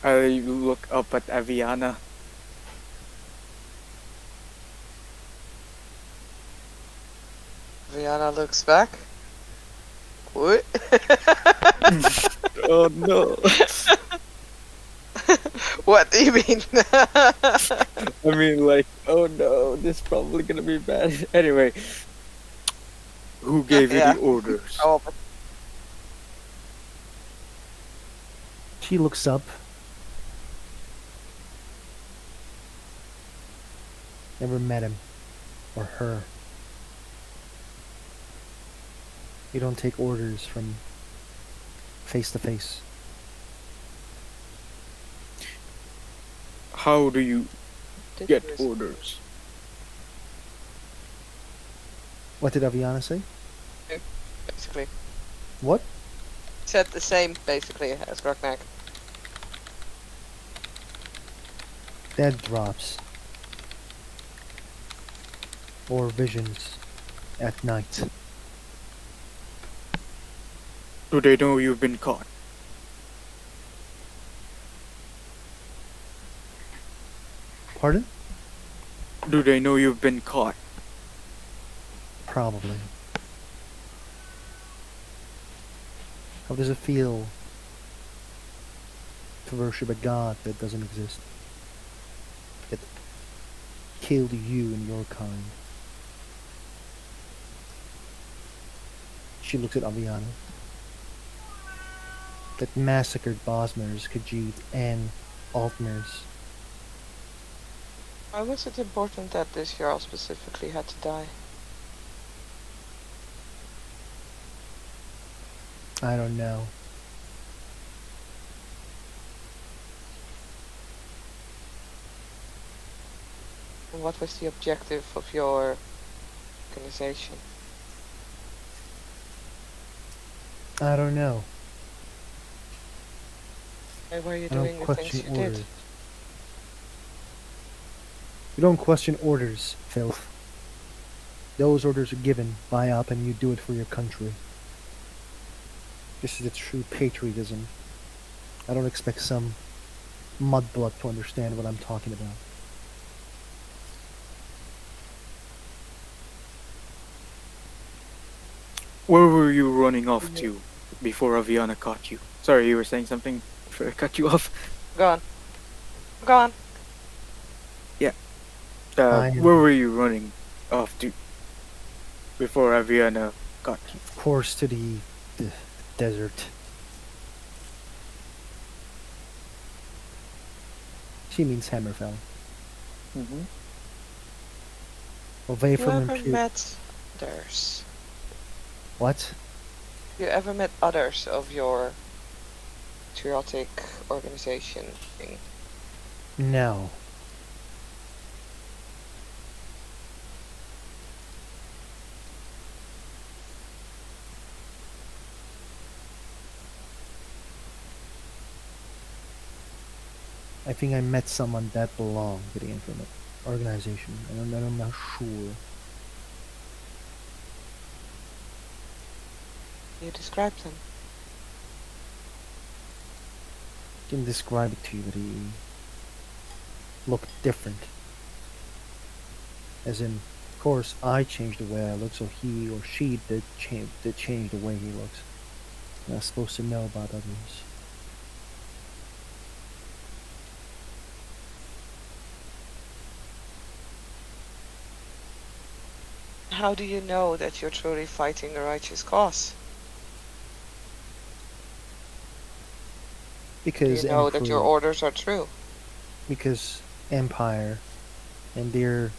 I look up at Aviana. Rihanna looks back. What? Oh no. What do you mean? I mean, like, oh no, this is probably gonna be bad. Anyway, who gave you Yeah. the orders? Oh, She looks up. Never met him or her. You don't take orders from face to face. How do you did get you- orders? What did Aviana say? Basically, What? said the same basically as Grognak. Dead drops. Or visions at night. Do they know you've been caught? Pardon? Do they know you've been caught? Probably. How does it feel to worship a god that doesn't exist? That killed you and your kind. She looks at Aviana. That massacred Bosmers, Khajiit, and Altmers. Why was it important that this Jarl specifically had to die? I don't know. And what was the objective of your organization? I don't know. Why were you I doing don't the things question you orders. did? You don't question orders, filth. Those orders are given by up and you do it for your country. This is the true patriotism. I don't expect some mudblood to understand what I'm talking about. Where were you running off to before Aviana caught you? Sorry, you were saying something before I cut you off. Gone. Gone. Where were you running off to before Aviana caught you? Of course, to the desert. She means Hammerfell. Mm-hmm. Away You from ever Imperial. met others? What? You ever met others of your patriotic organization thing? No. I think I met someone that belonged to the internet organization, and I'm not sure. You described him. Can describe it to you, but he looked different. As in, of course, I changed the way I look, so he or she did change the way he looks. You're not supposed to know about others. How do you know that you're truly fighting a righteous cause? Do Because you know that your Emperor, orders are true? because Empire and their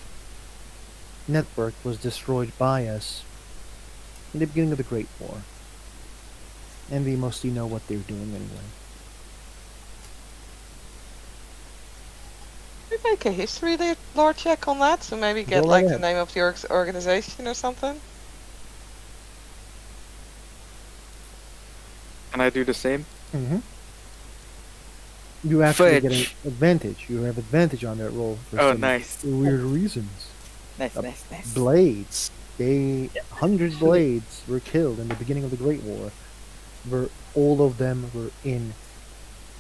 network was destroyed by us in the beginning of the Great War. And we mostly know what they're doing anyway. We make a history lore check on that, so maybe get Go right like the ahead. name of the organization or something. Can I do the same? Mm-hmm. You actually get an Fudge. advantage. You have advantage on that roll for Oh, some nice. weird reasons. Nice, Uh, nice, nice. Blades. 100 blades were killed in the beginning of the Great War. Where all of them were in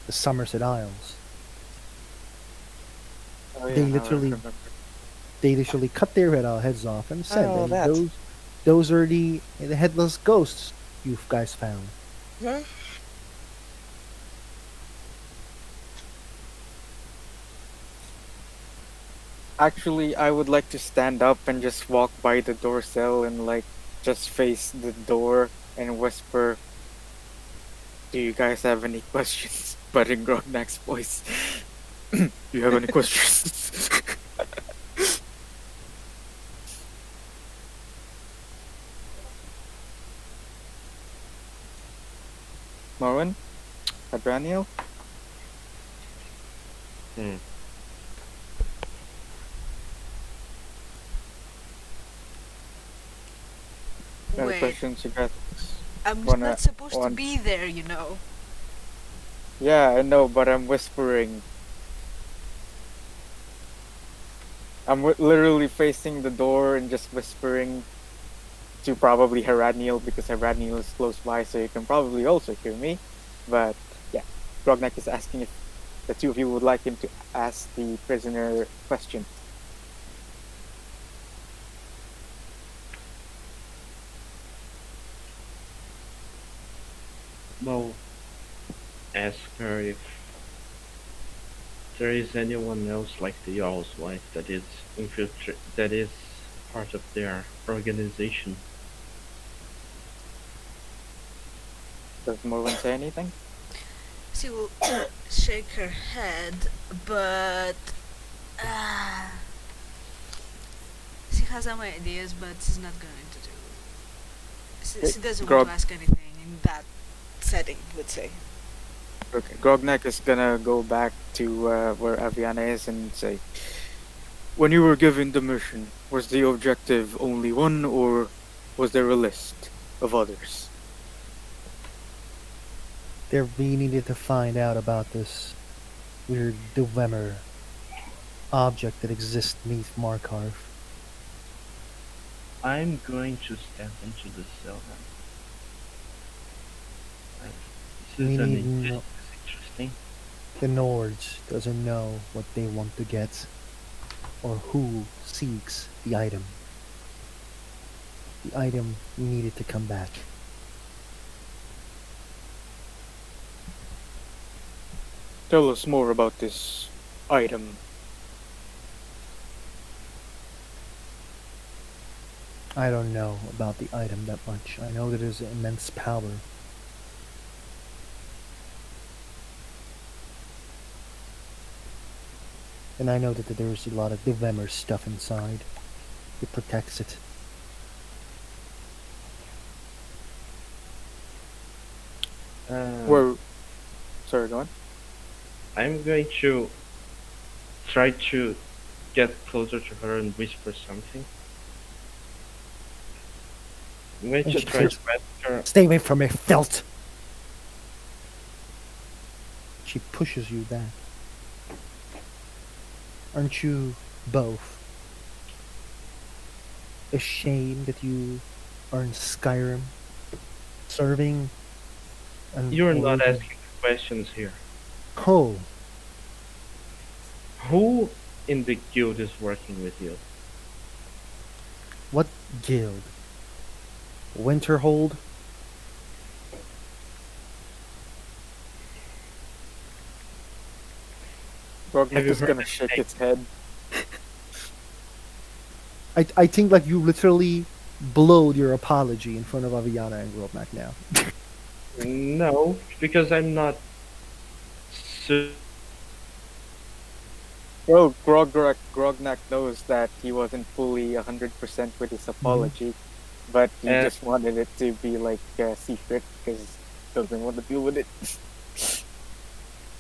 the Somerset Isles. Oh, yeah, They now I literally, remember. they literally cut their heads off and said, Oh, "Hey, that. those are the headless ghosts you guys found." Hmm? Actually, I would like to stand up and just walk by the door cell and like just face the door and whisper, "Do you guys have any questions?" But in Grognak's voice. Do you have any questions? Marwin? Adraniel? Hmm. Any Wait, questions you guys I'm wanna not supposed to want? be there, you know. Yeah, I know, but I'm whispering. I'm literally facing the door and just whispering to probably Heraniel because Heraniel is close by, so you can probably also hear me. But yeah, Grognak is asking if the two of you would like him to ask the prisoner question. Well, ask her if there is anyone else like the Jarl's wife that is that is part of their organization. Does Morwen say anything? She will shake her head, but uh, she has some ideas, but she's not going to do. She doesn't want Grog, to ask anything in that setting, let's say. okay, Grognak is gonna go back to where Aviana is and say, "When you were given the mission, was the objective only one, or was there a list of others?" We needed to find out about this weird Dwemer object that exists beneath Markarth. I'm going to step into the cell now. This We is an need this no, is interesting. the Nords doesn't know what they want to get or who seeks the item. The item needed to come back. Tell us more about this item. I don't know about the item that much. I know that it is immense power. And I know that there's a lot of Dwemer stuff inside. It protects it. Where? Sorry, go on. I'm going to try to get closer to her and whisper something. I'm going to try to ask her. Stay away from me, felt! She pushes you back. Aren't you both ashamed that you are in Skyrim serving an You're not order? asking questions here. Oh, Who in the guild is working with you? what guild? Winterhold? Have Grognak you is heard gonna the shake name? its head. I think like you literally blowed your apology in front of Aviana and Grobnak now. No, because I'm not su- Well, Grognak knows that he wasn't fully 100% with his Hmm. apology, but he and just wanted it to be like secret because he doesn't want to deal with it.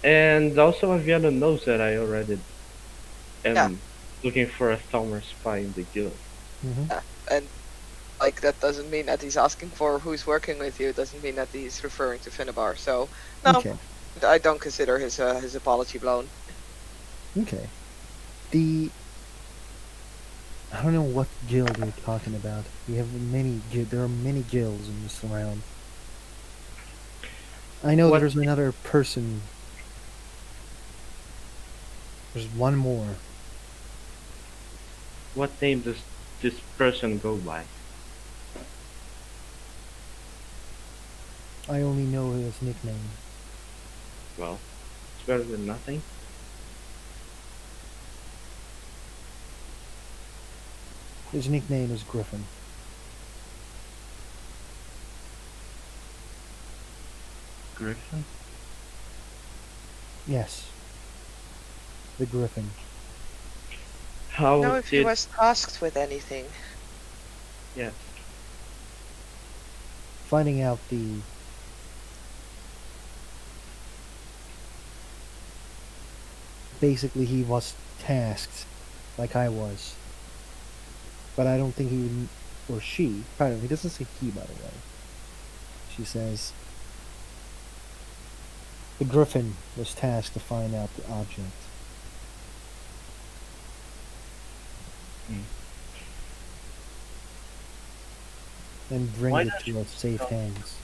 and also Aviana knows that I already Yeah, am looking for a Thalmor spy in the guild. Hmm. yeah. And like that doesn't mean that he's asking for who's working with you. It doesn't mean that he's referring to Finnebar. So no, Okay, I don't consider his apology blown. okay. The I don't know what guild you're talking about. We have many there are many guilds in this round. I know What there's another person. There's one more. what name does this person go by? I only know his nickname. Well, it's better than nothing. His nickname is Griffin. Griffin? Yes, the Griffin. Know How if he did was tasked with anything. yes. Finding out the basically he was tasked like I was, but I don't think he would, or she. Pardon, he doesn't say he by the way. She says the Griffin was tasked to find out the object Hmm. and bring Why it don't you to our safe stop hands.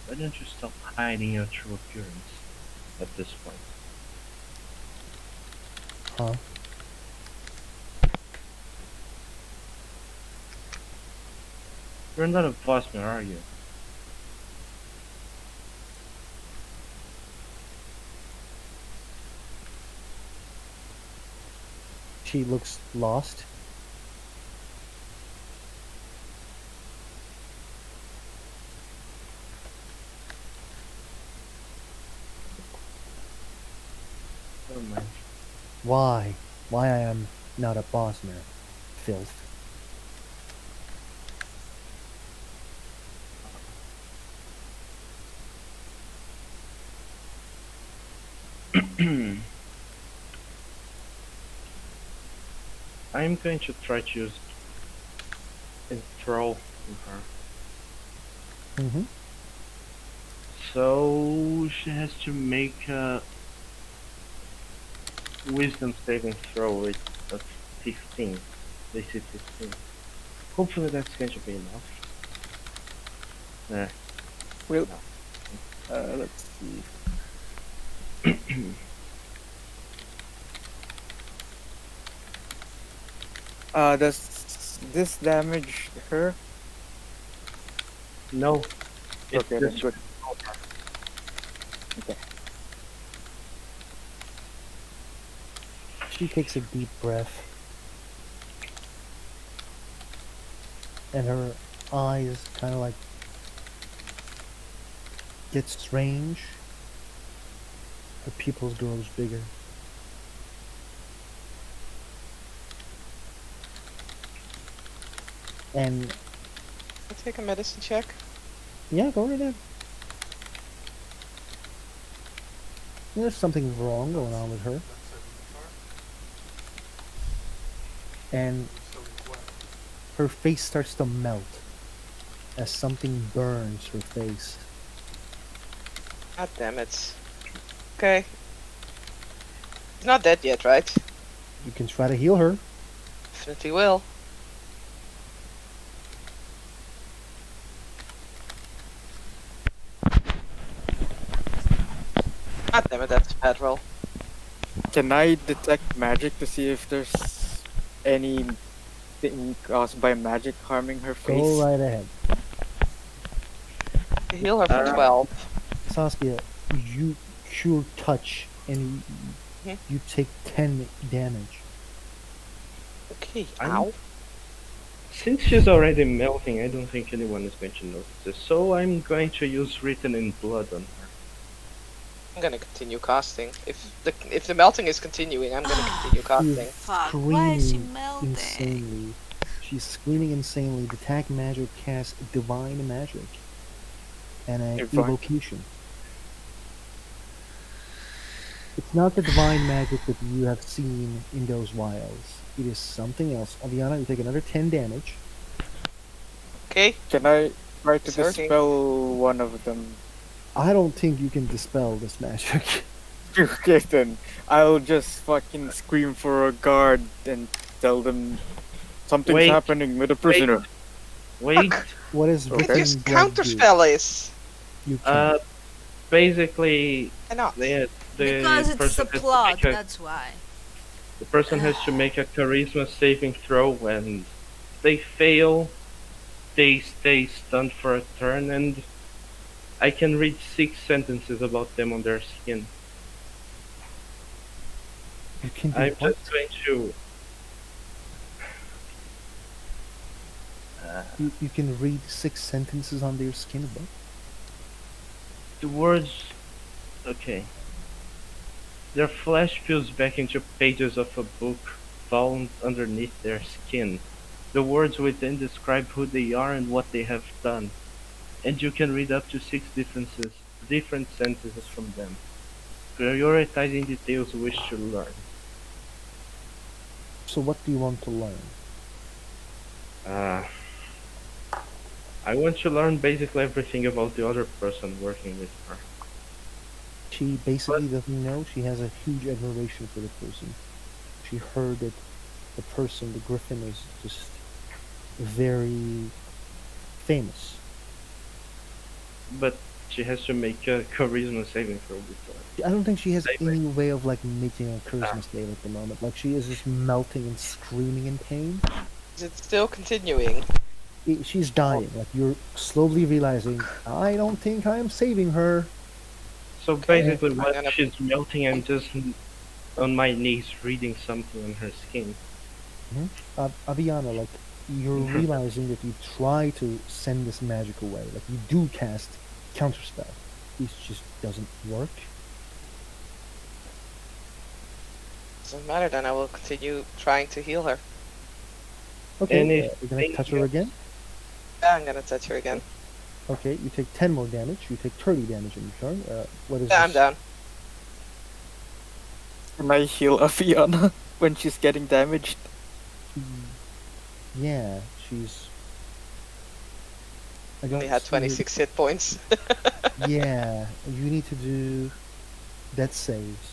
why don't you stop hiding your true appearance at this point? Huh? You're not a Vosmer, are you? She looks lost. Never mind. Why? Why I am not a Bosmer? Filth. I'm going to try to use enthrall in her. Mm-hmm. So she has to make a wisdom saving throw with a 15. DC 15. Hopefully that's going to be enough. Nah, Well, no. let's see. Does this damage her? No, it's Okay, then just good. Okay. She takes a deep breath, and her eyes kind of like get strange. Her pupils grows bigger. And I'll take a medicine check. yeah, go right ahead. There's something wrong going on with her. And her face starts to melt as something burns her face. God damn it. Okay. She's not dead yet, right? You can try to heal her. Definitely will. God damn it, that's a bad roll. Can I detect magic to see if there's anything caused by magic harming her face? Go right ahead. Heal her for Uh, 12. Saskia, you cure touch and Mhm. you take 10 damage. Okay, I'm- ow. Since she's already melting, I don't think anyone is going to notice this, so I'm going to use Written in Blood on her. I'm gonna continue casting. If the melting is continuing, I'm gonna continue casting. Fuck, why is she Screaming melting? insanely. She's screaming insanely. Detect magic casts divine magic and an Divine. evocation. It's not the divine magic that you have seen in those wilds. It is something else. Aviana, you take another 10 damage. Okay? Can I try to It's hurting. dispel one of them? I don't think you can dispel this magic. Okay, then I'll just fucking scream for a guard and tell them something's Wait, happening with a prisoner. Wait, What is Okay. written Use blood do? counterspell is. You can. basically, Cannot. the Because it's person the has to plot, make a- that's why. the person has to make a charisma saving throw. And if they fail, they stay stunned for a turn, and I can read 6 sentences about them on their skin. You can do I'm what? just going to. You can read 6 sentences on their skin. What? The words. Okay. Their flesh peels back into pages of a book found underneath their skin. The words within describe who they are and what they have done, and you can read up to 6 different sentences from them, prioritizing details you wish to learn. So what do you want to learn? Uh, I want to learn basically everything about the other person working with her. She basically doesn't know. She has a huge admiration for the person. She heard that the person, the griffin, is just very famous. But she has to make a charisma saving throw before. I don't think she has Same any way of like making a charisma save at the moment. Like she is just melting and screaming in pain. Is it still continuing? She's dying. Like you're slowly realizing, I don't think I am saving her. So Okay, basically, I'm while gonna- she's melting, I'm just on my knees reading something on her skin. Aviana, like you're Mhm. realizing that you try to send this magic away. Like you do cast counterspell. It just doesn't work. Doesn't matter then, I will continue trying to heal her. Okay, And if you're gonna touch her again. Yeah, I'm gonna touch her again. Okay, you take 10 more damage. You take 30 damage in return. What is Yeah, I'm this? down. Can I heal Afiana when she's getting damaged? Yeah, she's. I Only don't had see 26 hit points. Yeah, you need to do death saves.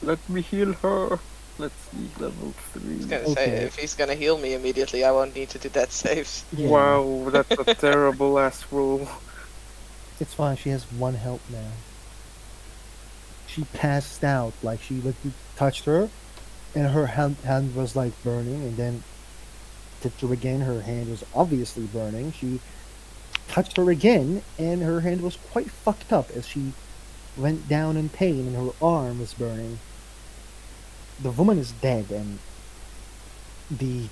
Let me heal her. Let's see, level I 3. was gonna Okay. say, if he's gonna heal me immediately, I won't need to do death saves. Yeah, Wow, that's a terrible ass roll. it's fine. She has 1 health now. She passed out, like you touched her, and her hand was like burning, and then touched her again. Her hand was obviously burning. She touched her again, and her hand was quite fucked up as she went down in pain, and her arm was burning. The woman is dead, and the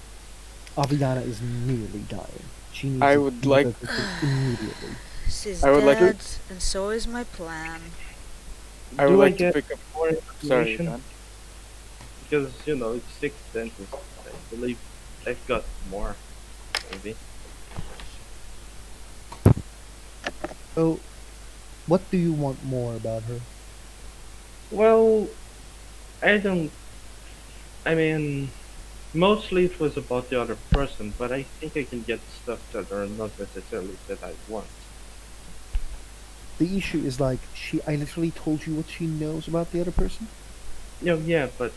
Aviana is nearly dying. She needs I a would like- immediately. She's I would like to- dead, and so is my plan. I would Do like to get pick up. more Sorry, information? Dan. Because, it's 6 sentences. I believe I've got more, maybe. So, what do you want more about her? Well, I mean, mostly it was about the other person, but I think I can get stuff that are not necessarily that I want. The issue is like I literally told you what she knows about the other person. Yeah, but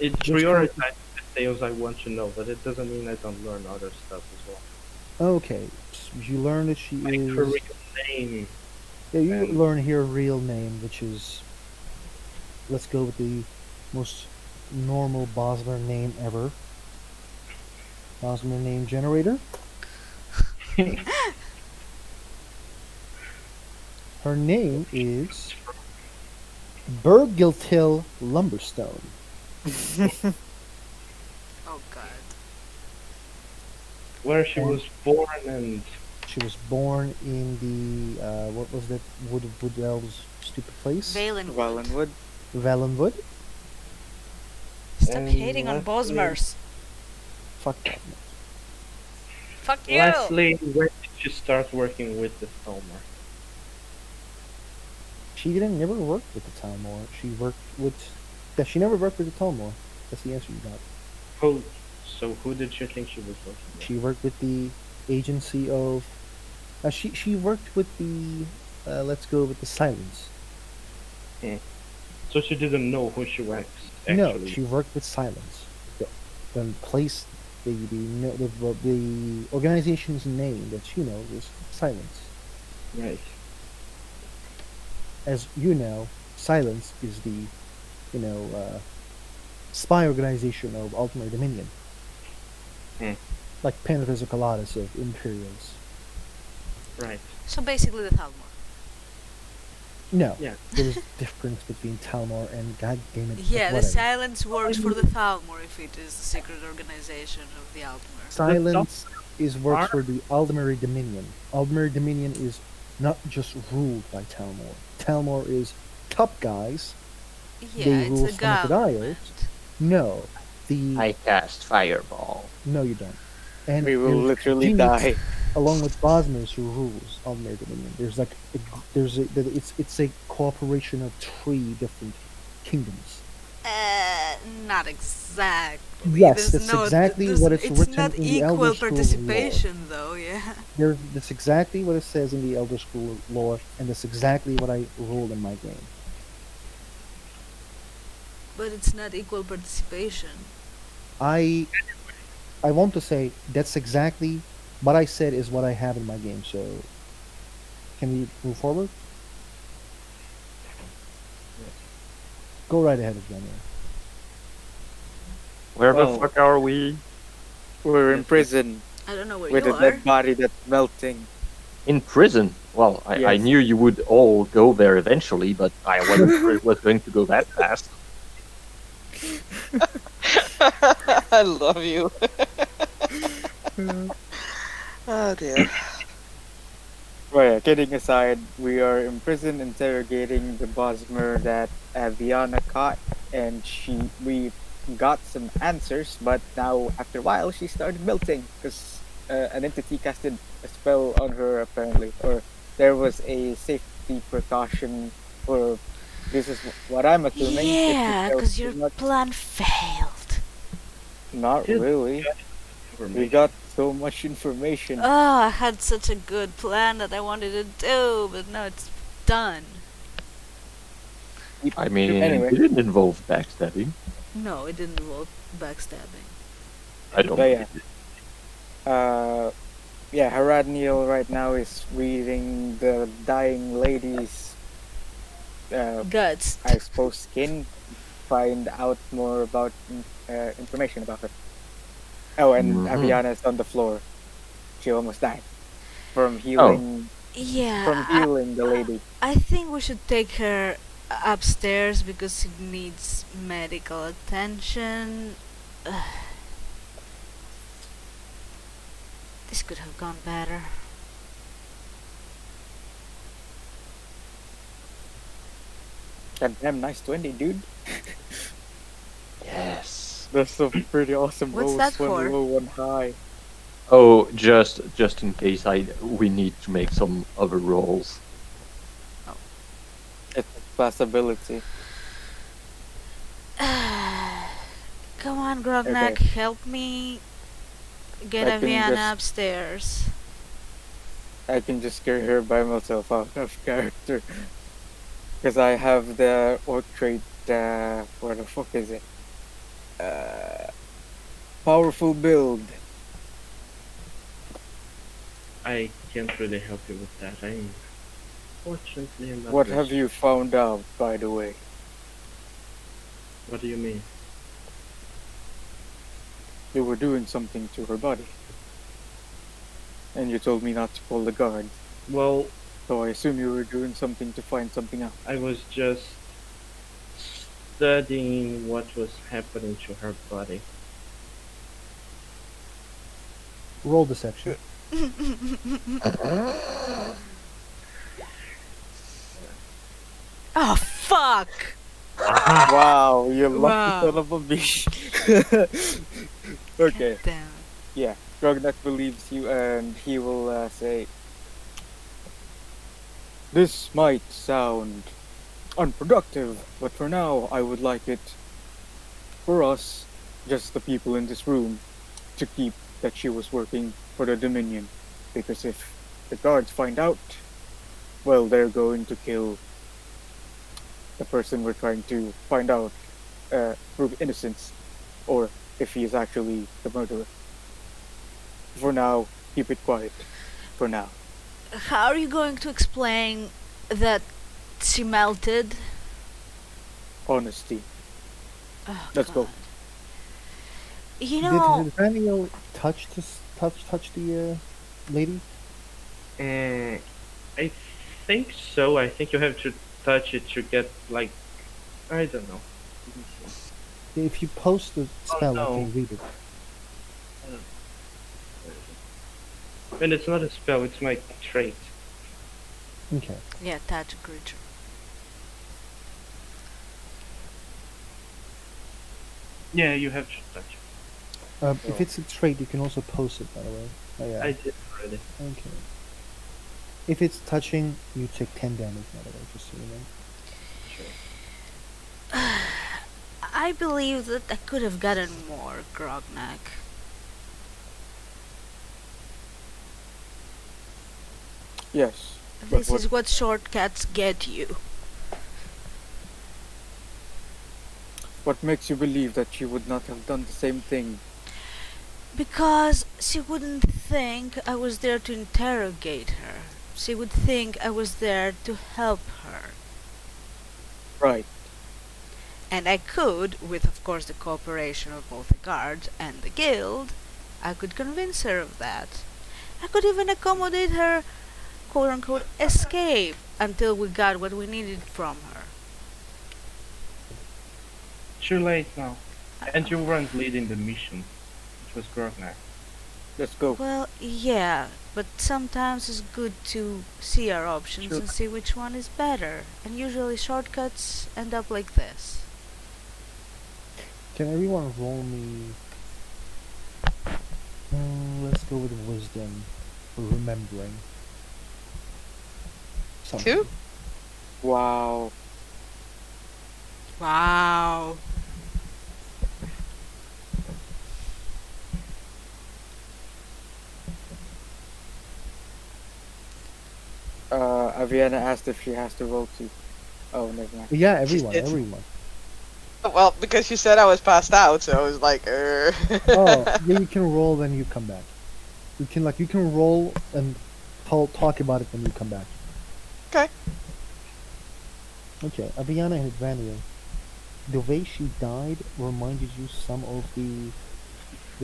it Just current. prioritizes the details I want to know, but it doesn't mean I don't learn other stuff as well. Okay, you learn that she Like her is. real name Yeah, you and learn her real name, which is, let's go with the most normal Bosmer name ever. Bosmer name generator. Her name is Bergiltil Lumberstone. Oh god. where she And was born and she was born in the what was that Wood Elves stupid place? Valenwood. Valenwood. Valenwood. Stop and hating on lastly, Bosmers. Fuck that. Fuck you! lastly, when did you start working with the Thalmor? She didn't never work with the Talmor. She worked with. Yeah, she never worked with the Talmor. That's the answer you got. Who? So who did you think she was working with? She worked with the agency of. She worked with the. Let's go with the Silence. So she didn't know who she was No, actually. she worked with Silence. The place, the organization's name that she knows is Silence. Right. As you know, Silence is the, spy organization of Ultimate Dominion. Hmm. Like Panophysical of Imperials. Right. So basically the Thalmor. No, Yeah. there is difference between Talmor and God damn it. Yeah, the whatever. Silence works for the Thalmor if it is the secret organization of the Altmer. Silence works are- for the Aldemary Dominion. Aldemary Dominion is not just ruled by Talmor. Talmor is top guys. Yeah, They it's rule a some of the government. dials. No, the I cast fireball. no, you don't. And We will there's literally Genius, die. along with Bosmers who rules Aldemary Dominion. There's like it's a cooperation of 3 different kingdoms. Not exactly. Yes, There's that's exactly what it's written not in the equal Elder Scrolls lore. participation, though. Yeah. That's exactly what it says in the Elder Scroll lore, and that's exactly what I rule in my game. But it's not equal participation. I want to say that's exactly what I said is what I have in my game. So, can we move forward? Go right ahead, Daniel. Where Well- the fuck are we? We're in prison I don't know where with you a are. dead body that's melting. In prison. Well, I Yes. knew you would all go there eventually, but I wasn't sure it was going to go that fast. I love you. Oh dear. Well, yeah, kidding aside, we are in prison interrogating the Bosmer that Aviana caught, and we got some answers, but now after a while she started melting because an entity casted a spell on her apparently, or there was a safety precaution, or this is what I'm assuming. if Yeah, she felt because too your much- plan failed. Not Did- really. We got so much information. Oh, I had such a good plan that I wanted to do, but now it's done. I mean, Anyway. it didn't involve backstabbing. No, it didn't involve backstabbing. I don't But yeah. believe it. Haradniel right now is reading the dying lady's, Guts. I suppose, skin. Find out more about information about her. Oh, and Mhm. Aviana is on the floor. She almost died from healing Yeah, healing the lady. I think we should take her upstairs because she needs medical attention. This could have gone better. God damn, nice 20, dude. Yes. That's a pretty awesome What's roll. that One for? low, one high. Oh, just in case we need to make some other rolls. It's a possibility. Come on, Grognak, Okay. help me get I can Aviana just- upstairs. I can just scare her by myself out of character. Because I have the orc trait, where the fuck is it? Uh, Powerful build. I can't really help you with that. Fortunately, I'm not What very have you found out, by the way? What do you mean? You were doing something to her body. And you told me not to pull the guard. Well, So I assume you were doing something to find something out. I was just studying what was happening to her body. Roll deception. Oh fuck! Wow, you lucky Wow. son of a bitch. Okay, Damn. yeah. Grognak believes you and he will say, this might sound unproductive, but for now I would like it for us, just the people in this room, to keep that she was working for the Dominion. Because if the guards find out, well, they're going to kill the person we're trying to find out, prove innocence, or if he is actually the murderer. For now, keep it quiet. For now. How are you going to explain that she melted? Honesty. Oh, Let's go. God. You know, Did Daniel touch the lady? I think so. I think you have to touch it to get like, I don't know. Let me see. If you post the spell, I no. can read it. And it's not a spell; it's my trait. Okay. yeah, touch a creature. Yeah, you have to touch it. If it's a trait, you can also post it, by the way. Oh, yeah. I did already. Okay. If it's touching, you take 10 damage, by the way, just so you know. Sure. I believe that I could have gotten more, Grognak. Yes. This what- is what shortcuts get you. What makes you believe that she would not have done the same thing? Because she wouldn't think I was there to interrogate her. She would think I was there to help her. Right. And I could, with of course the cooperation of both the guards and the guild, I could convince her of that. I could even accommodate her quote unquote escape until we got what we needed from her. Too late now. And you weren't leading the mission. It was Grognak. Let's go. Well, yeah, but sometimes it's good to see our options Sure. and see which one is better. And usually shortcuts end up like this. Can everyone roll me... let's go with wisdom. Or remembering. Something. 2? Wow. Wow. Aviana asked if she has to roll too. Oh, never mind. Yeah, everyone, did. everyone. Well, because you said I was passed out, so I was like, Oh, yeah, you can roll, then you come back. You can roll and talk about it when you come back. Okay. Okay, Aviana and Vania, the way she died reminded you some of the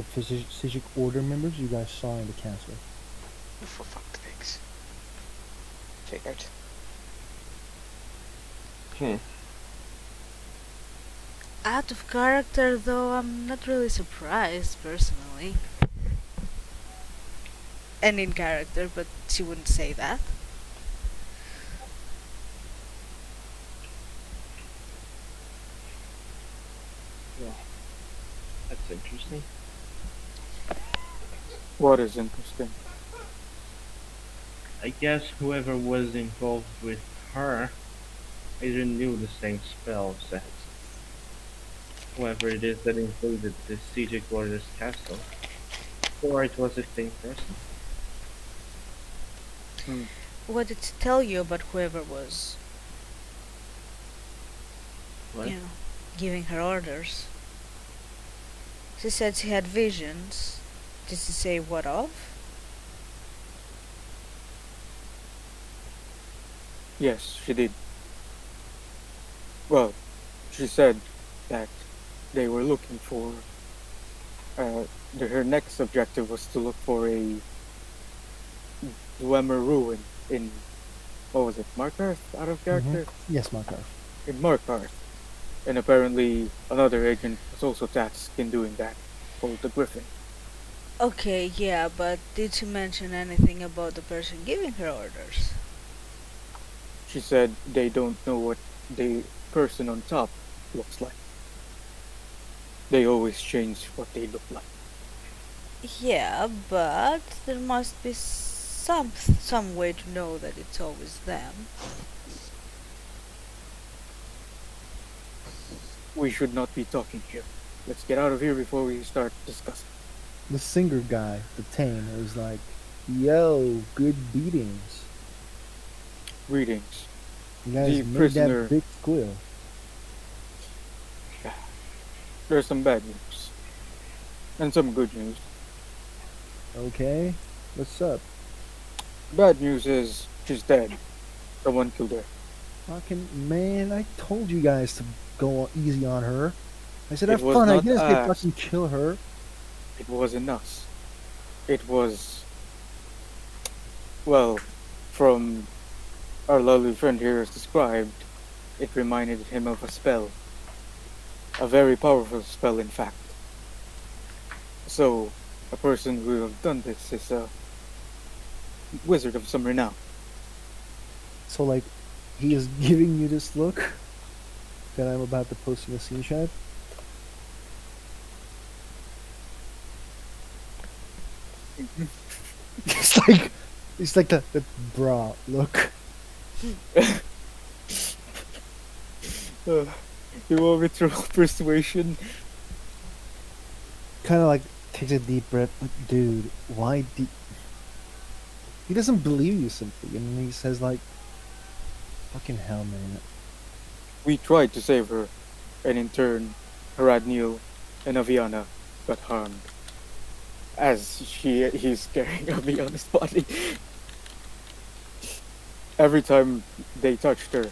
Physic Order members you guys saw in the castle. For fuck's sakes. Figured. Out of character, though, I'm not really surprised, personally. And in character, but she wouldn't say that. That's interesting. What is interesting? I guess whoever was involved with her either knew the same spells as whoever it is that invaded the Siege Warriors castle, or it was the same person. Hmm. What did she tell you about whoever was, What? you know, giving her orders? She said she had visions. Did she say what of? Yes, she did. Well, she said that they were looking for. Her next objective was to look for a Dwemer ruin in, what was it, Markarth? Out of character? Yes, Markov. In Markarth. And apparently another agent was also tasked in doing that, called the Griffin. Okay, yeah, but did she mention anything about the person giving her orders? She said they don't know what the person on top looks like. They always change what they look like. Yeah, but there must be some way to know that it's always them. We should not be talking here. Let's get out of here before we start discussing. The singer guy, the tamer, is like, yo, good beatings. Greetings. You guys The made prisoner- that big squeal. There's some bad news. And some good news. Okay, what's up? Bad news is she's dead. Someone killed her. Fucking man, I told you guys to go easy on her. I said, It have was fun. I not didn't say us. fucking kill her. It wasn't us. It was, well, from our lovely friend here has described, it reminded him of a spell. A very powerful spell, in fact. So, a person who have done this is a wizard of some renown. So, like, he is giving you this look that I'm about to post in the scene chat. It's like the bra look. You want me to roll persuasion? Kind of like takes a deep breath. Like, dude, why do? He doesn't believe you simply, and he says like, "Fucking hell, man." We tried to save her, and in turn, Haradnil and Aviana got harmed. As he's carrying Aviana's body. Every time they touched her,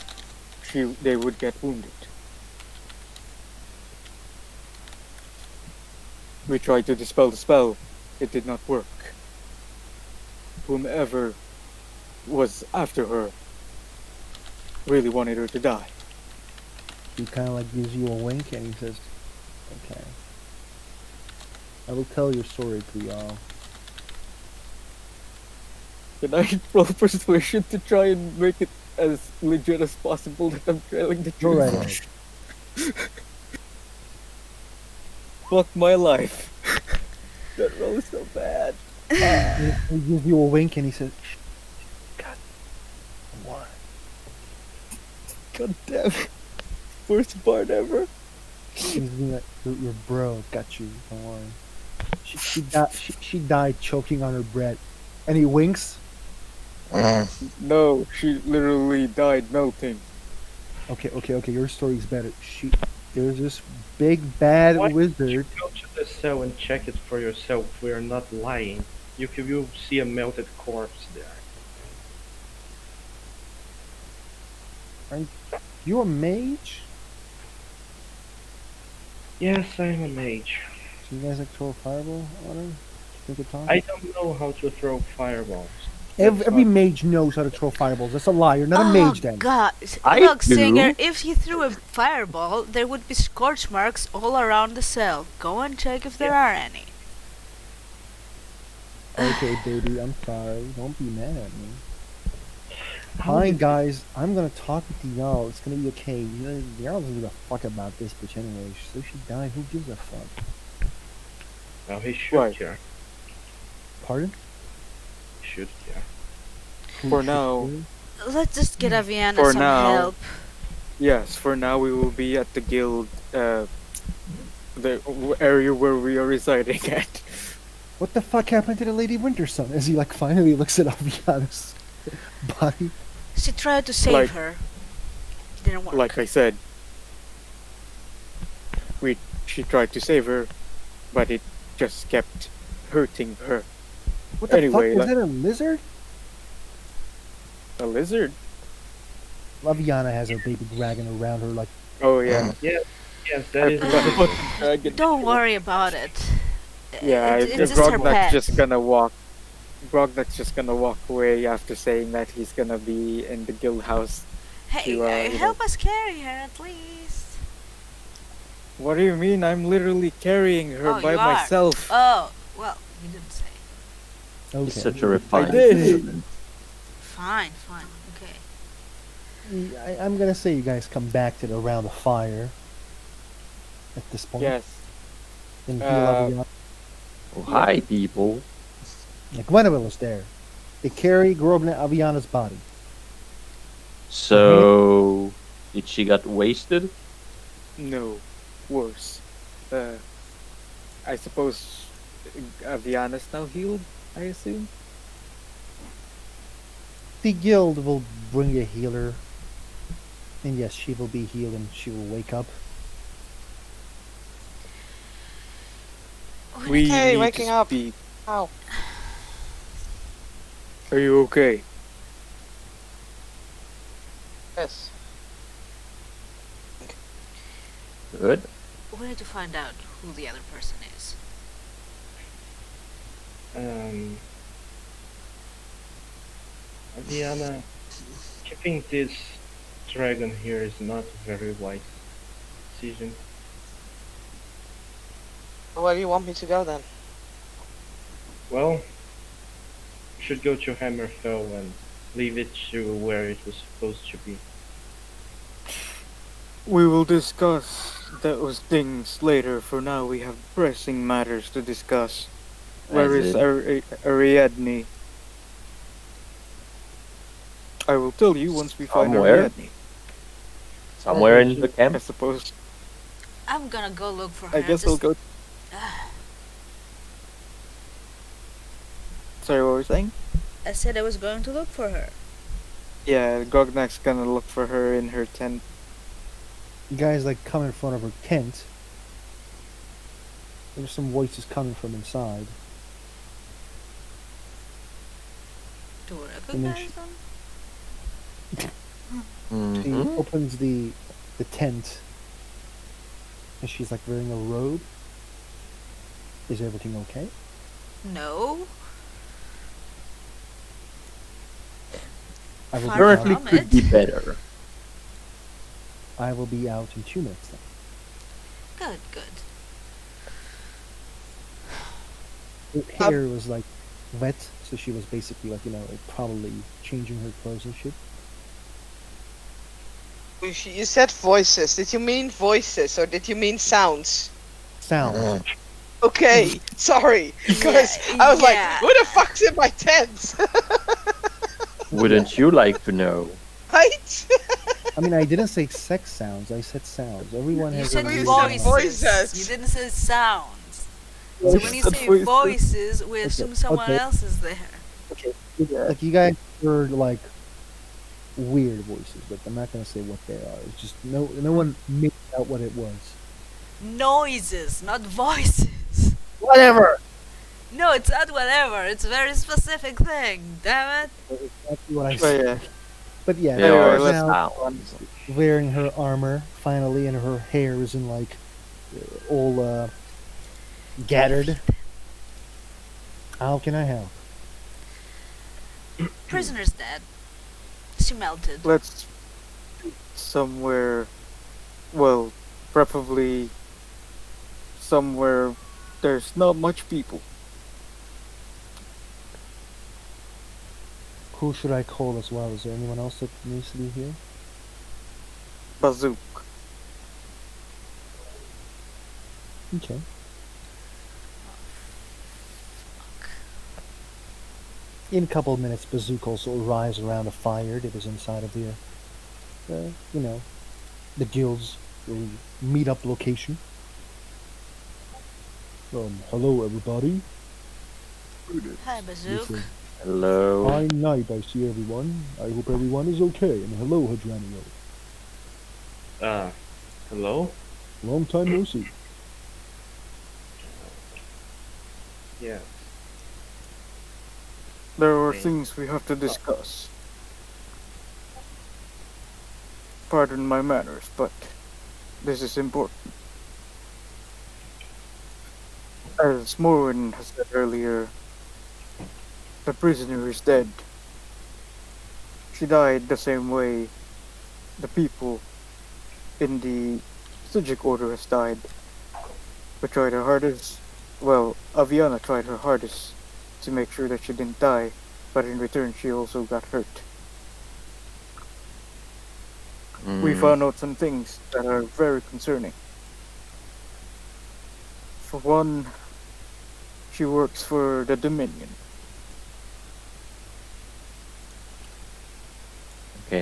they would get wounded. We tried to dispel the spell. It did not work. Whomever was after her really wanted her to die. He kind of like gives you a wink, and he says, "Okay, I will tell your story to y'all." Can I roll persuasion to try and make it as legit as possible that I'm telling the Go truth? right ahead. Fuck my life. That roll is so bad. He gives you a wink, and he says, "Shh, God, what?" God damn it. Worst part ever. He's being like, your bro got you. Don't worry. She died choking on her bread, and he winks. No, she literally died melting. Okay. Your story's better. There's this big bad Why don't you wizard. go to the cell and check it for yourself? We are not lying. You'll see a melted corpse there. You a mage? Yes, I'm a mage. So you guys like throw a fireball on her? Think it talk? I don't know how to throw fireballs. Every mage knows how to throw fireballs. That's a lie. You're not a mage then. God. I Look, do. Singer, if you threw a fireball, there would be scorch marks all around the cell. Go and check if there are any. Okay, baby, I'm sorry. Don't be mad at me. How Fine, did- guys. I'm gonna talk with y'all. It's gonna be okay. Y'all doesn't give a fuck about this bitch anyway. So she died. Who gives a fuck? No, he should Right. care. Pardon? He should care. Who For should now. do? Let's just get Aviana For some now. help. Yes, for now we will be at the guild, area where we are residing at. What the fuck happened to the Lady Winter Sun? As he like finally looks at Avianus. body. She tried to save Like- her. Didn't work. Like I said, she tried to save her, but it just kept hurting her. What the Anyway, fuck? like- Is that a lizard? A lizard? Laviana has her baby dragon around her like, Oh yeah. Yes, that is. Dragon. Don't worry about it. Yeah, It's just her Grognak's pet. just gonna walk. Grognak's just gonna walk away after saying that he's gonna be in the guild house. Hey, to, you help us carry her at least. What do you mean? I'm literally carrying her Oh, by you are. myself. Oh, well, you didn't say. okay. He's such a refined did. human. Fine, okay. I'm gonna say you guys come back to the around the fire at this point. Yes. And heal Laviana. Oh, hi, people. Yeah, Gweneville is there. They carry Grobna Aviana's body. So, did she got wasted? No. Worse. I suppose Aviana's now healed, I assume? The guild will bring a healer. And yes, she will be healed and she will wake up. We Hey, need waking to up. speak. Ow. Are you okay? Yes. Good. We need to find out who the other person is. Diana, keeping this dragon here is not a very wise decision. Where do you want me to go then? Well, we should go to Hammerfell and leave it to where it was supposed to be. We will discuss those things later. For now, we have pressing matters to discuss. Where As is in- Ariadne? I will tell you once we find Somewhere. Ariadne. Somewhere in the I camp? suppose. I'm gonna go look for her. I guess I'll just- go. Sorry, what were you saying? I said I was going to look for her. Yeah, Grognak's gonna look for her in her tent. You guys like come in front of her tent. There's some voices coming from inside. Do you And then recognize them? She Mhm. opens the tent, and she's like wearing a robe. Is everything okay? No. I will, Far be Currently out, from could it. be better. I will be out in 2 minutes then. Good, good. Her hair was like wet, so she was basically like, like, probably changing her clothes and shit. You said voices. Did you mean voices or did you mean sounds? Sounds. Okay, sorry. Because Yeah, I was yeah. like, who the fuck's in my tent? Wouldn't you like to know? Right? I mean, I didn't say sex sounds. I said sounds. Everyone You has said a you weird said voices. voices. You didn't say sounds. Well, So when you said say voices. voices, we assume someone okay. else is there. Okay. Like you guys heard like weird voices, but I'm not gonna say what they are. It's just no one made out what it was. Noises, not voices. Whatever. No, it's not whatever. It's a very specific thing. Damn it. Exactly what I But said. yeah, But yeah, They Anyway, are she's let's- now sounds. wearing her armor finally, and her hair is in like all gathered. How can I help? Prisoner's dead. She melted. let's somewhere. Well, preferably somewhere there's not much people. Who should I call as well? Is there anyone else that needs to be here? Bazook. Okay. In a couple of minutes, Bazook also arrives around a fire that is inside of the guild's meet-up location. Hello everybody. Hi, Bazook. This is Hello. Fine night, I see everyone. I hope everyone is okay, and hello, Hadranio. Uh, hello? Long time no see. Yes. There are Hey. things we have to discuss. Pardon my manners, but this is important. As Morwen has said earlier, the prisoner is dead. She died the same way the people in the Sujic order has died. We tried our hardest. Well, Aviana tried her hardest to make sure that she didn't die, but in return she also got hurt. We Mm, found out some things that are very concerning. For one, she works for the Dominion.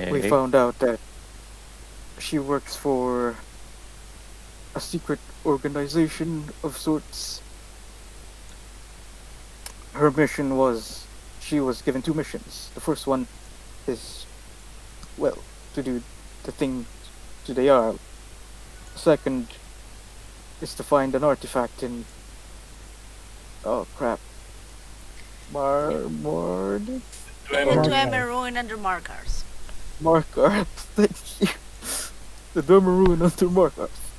We okay. found out that she works for a secret organization of sorts. Her mission was she was given two missions. The first one is, well, to do the thing to the Jarl. The second is to find an artifact in, oh crap, Mord? In the Dwemer. Mark, Dwemer ruin under Markars. Markarth, thank you. The Domaroon under Markarth.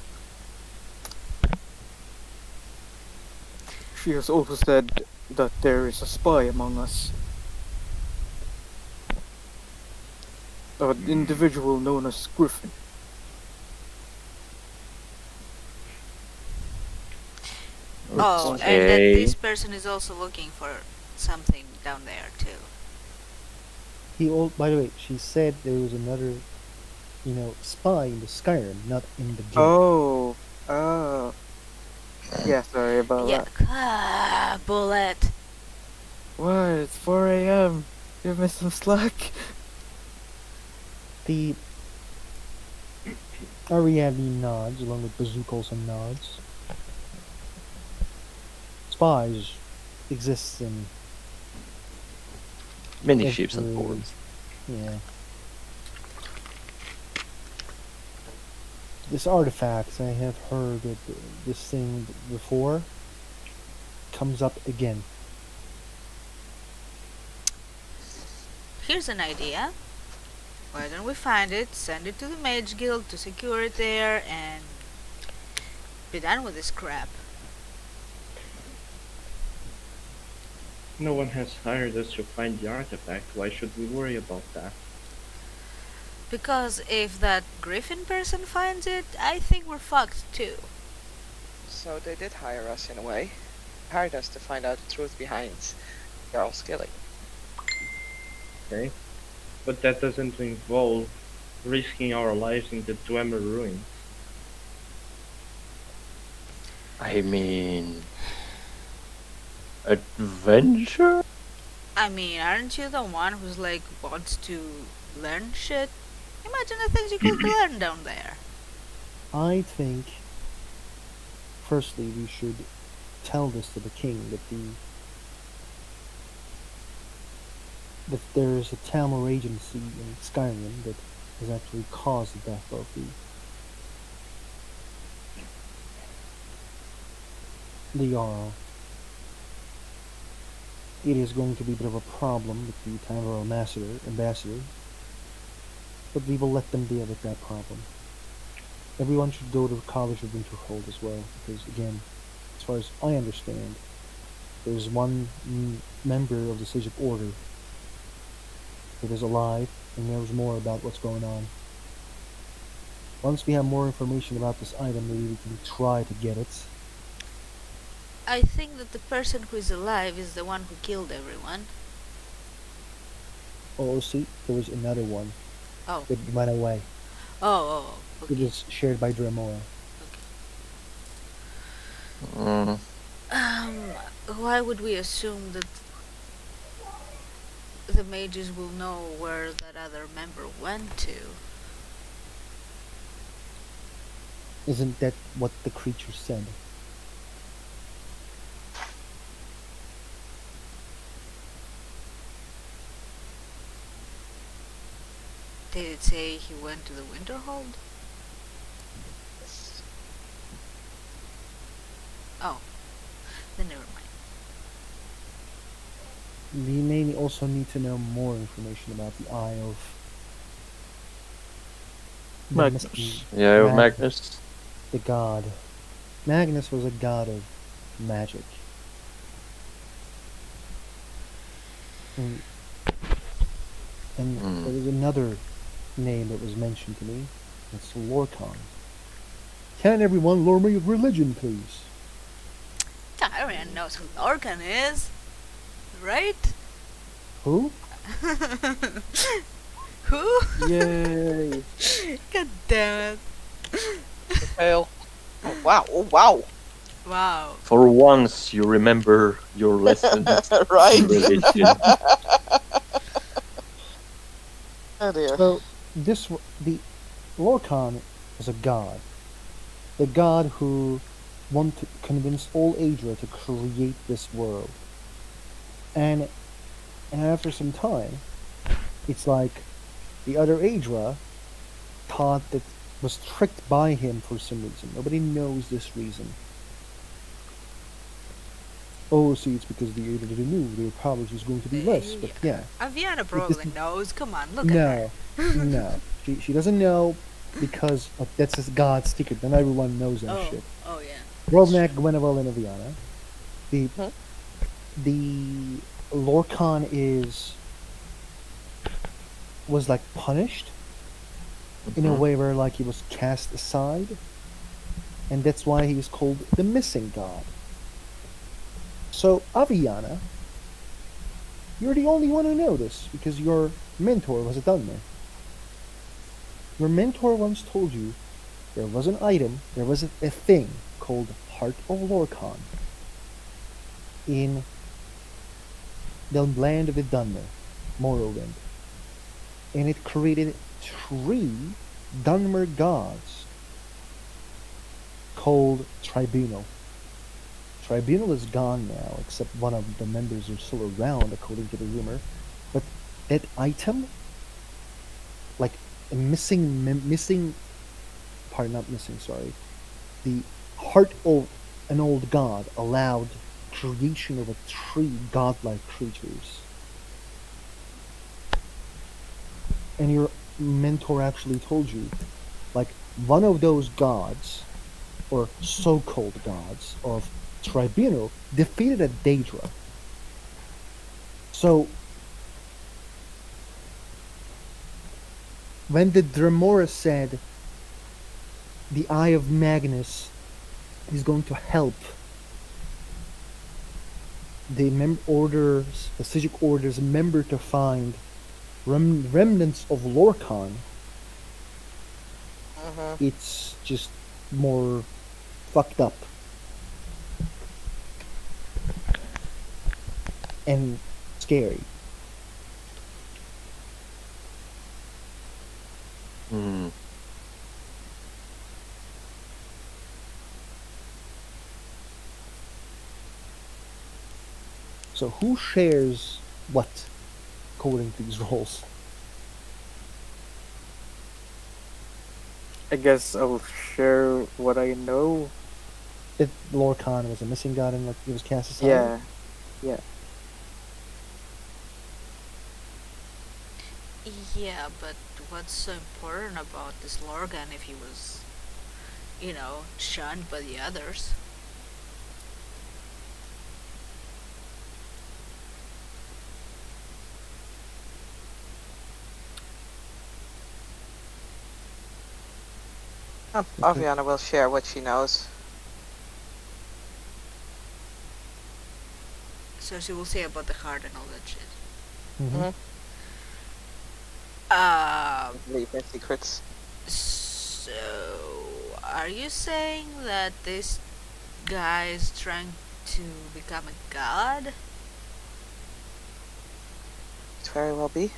She has also said that there is a spy among us. An individual known as Griffin. Oh, and that Okay. this person is also looking for something down there too. by the way, she said there was another, spy in the Skyrim, not in the game. Oh, oh. Yeah, sorry about Yeah, that. bullet. What? It's 4 a.m. Give me some slack. The Ariadne nods, along with Bazooka also nods. Spies exist in Many ships and every, ports. yeah. This artifact, I have heard that this thing before comes up again. Here's an idea. Why don't we find it, send it to the Mage Guild to secure it there, and be done with this crap? No one has hired us to find the artifact. Why should we worry about that? Because if that Griffin person finds it, I think we're fucked too. So they did hire us in a way. Hired us to find out the truth behind Jarl's killing. Okay? But that doesn't involve risking our lives in the Dwemer ruins. I mean, adventure? I mean, aren't you the one who's like wants to learn shit? Imagine the things you could learn down there. I think, firstly, we should tell this to the king that there is a Talmor agency in Skyrim that has actually caused the death of the Jarl. It is going to be a bit of a problem with the Talmor ambassador, but we will let them deal with that problem. Everyone should go to the College of Winterhold as well, because again, as far as I understand, there's one member of the Sage Order that is alive and knows more about what's going on. Once we have more information about this item, maybe we can try to get it. I think that the person who is alive is the one who killed everyone. Oh, see, there was another one Oh, that went away. oh, It okay. was shared by Dremora. Mm, Why would we assume that the mages will know where that other member went to? Isn't that what the creature said? Did it say he went to the Winterhold? Oh, then never mind. We may also need to know more information about the Eye of the Magnus. Yeah, Magnus. the god. Magnus was a god of magic. And, and there was another name that was mentioned to me. It's Lorcan. Can everyone lure me with religion, please? Everyone knows who Lorcan is, right? Who? Who? Yay! God damn it. Fail. Oh, wow. Oh, wow. Wow. For once, you remember your lessons Right. in religion. Oh dear. So the Lorcan was a god. The god who wanted to convince all Adra to create this world. And after some time, it's like the other Adra thought that was tricked by him for some reason. Nobody knows this reason. Oh, see, it's because the Adra didn't know their powers was going to be less. But yeah, Aviana probably knows. Come on, look at her. no, she doesn't know because that's his God's secret. Then everyone knows that shit. Oh yeah. Rovnak, Gweneville, and Aviana. The Huh? the Lorcan was like punished in a way where like he was cast aside, and that's why he is called the missing god. So Aviana, you're the only one who know this because your mentor was a Dunmer. Your mentor once told you there was an item, there was a thing called Heart of Lorcan in the land of the Dunmer, Morrowind. And it created 3 Dunmer gods called Tribunal. Tribunal is gone now, except one of the members are still around, according to the rumor. But that item, like a the heart of an old god allowed creation of 3 godlike creatures. And your mentor actually told you, like, one of those gods, or so-called gods, of Tribunal, defeated a Daedra. So, when the Dremora said the Eye of Magnus is going to help the the Sigic Order's member to find remnants of Lorcan, it's just more fucked up. And scary. Hmm. So who shares what according to these roles? I guess I'll share what I know. That Lorcan was a missing god and like he was cast aside? Yeah. Yeah. Yeah, but what's so important about this Lorgan if he was, shunned by the others? Aviana will share what she knows. So she will say about the heart and all that shit. Mm-hmm. Leave her secrets. So are you saying that this guy is trying to become a god? It very well be.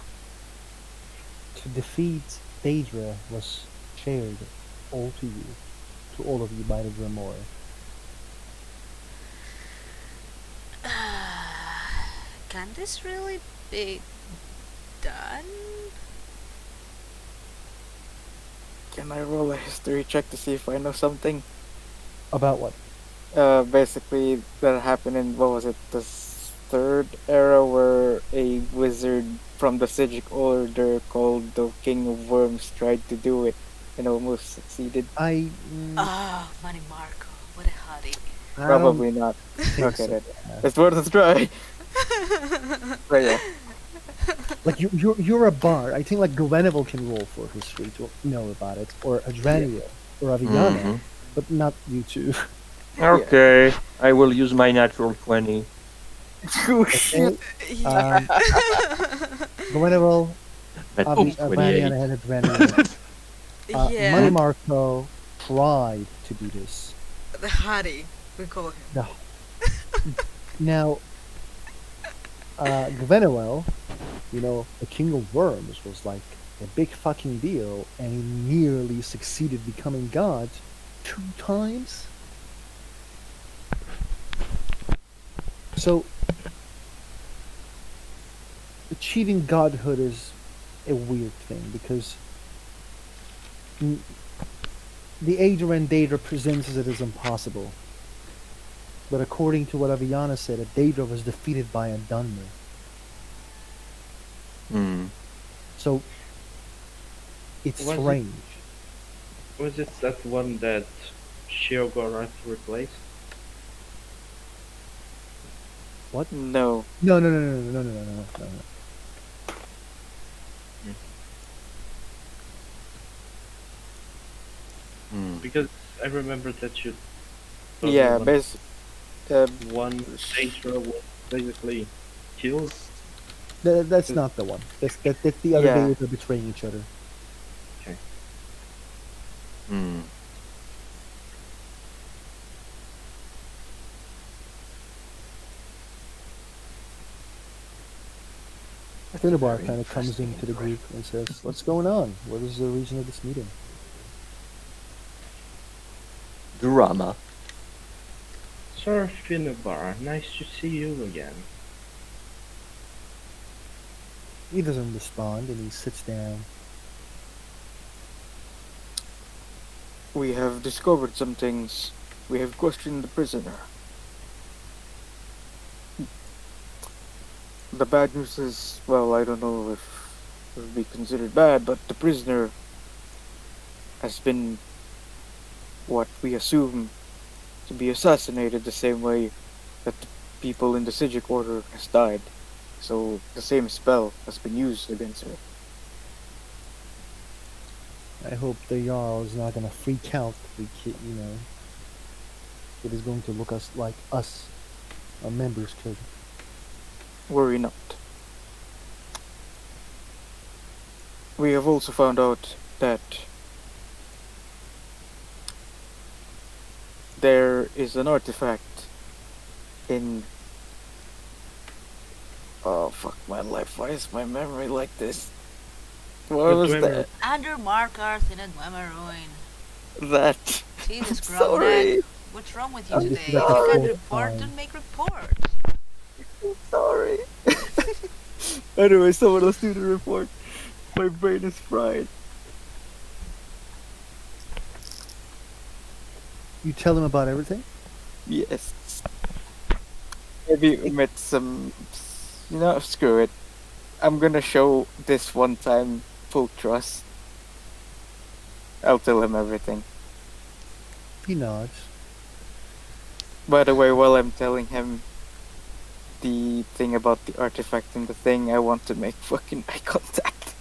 To defeat Daedra was shared all of you by the Grimoire. Can this really be done? Can I roll a history check to see if I know something? About what? Basically, that happened in, what was it, the third era, where a wizard from the Sigic Order called the King of Worms tried to do it and almost succeeded. I Ah, Manny Marco, what a hottie. I don't Probably not. think Okay, so. then. It's worth a try. But yeah. Like you're a bard. I think like Gweneville can roll for history to know about it, or Adranio, or Aviana, Mhm. but not you two. Okay, I will use my natural 20. Oh Okay. shit. Um, Gweneville, That Avi, is 28. Aviana, and Adranio. Yeah, Money Marco tried to do this. the hottie, we call him. No. Now, Gweneville, the King of Worms was like a big fucking deal, and he nearly succeeded becoming god 2 times. So, achieving godhood is a weird thing because the Ader and Daedra presents it as impossible. But according to what Aviana said, a Daedra was defeated by a Dunmer. Hmm. So, it's Was it- strange. Was it that one that Shiogara replaced? What? No. No, no, no, no, no, no, no, no, no, no. Hmm. Because I remember that you told me Yeah, one Daedra was basically killed. That's not the one. That's the other Yeah. Daedra betraying each other. Hmm. Finnebar Very kind of comes interesting into the interaction. group and says, "What's going on? What is the reason of this meeting?" Drama. Sir Finnebar, nice to see you again. He doesn't respond, and he sits down. We have discovered some things. We have questioned the prisoner. The bad news is, well, I don't know if it would be considered bad, but the prisoner has been what we assume to be assassinated the same way that the people in the Sigic Order has died. So the same spell has been used against her. I hope the Jarl is not gonna freak out. It is going to look like us, our members, killed him. Worry not. We have also found out that there is an artifact in... Oh, fuck my life. Why is my memory like this? What But was Dwemer- that? Under markers in a Dwemer ruin. That. Jesus, Sorry. Grognak, what's wrong with you I'm just today? like If you a can full report, time. then make report. Sorry. Anyway, someone else do the report. My brain is fried. You tell him about everything. Yes. Maybe met some... screw it. I'm gonna show this one time full trust. I'll tell him everything. He nods. By the way, while I'm telling him the thing about the artifact and the thing, I want to make fucking eye contact.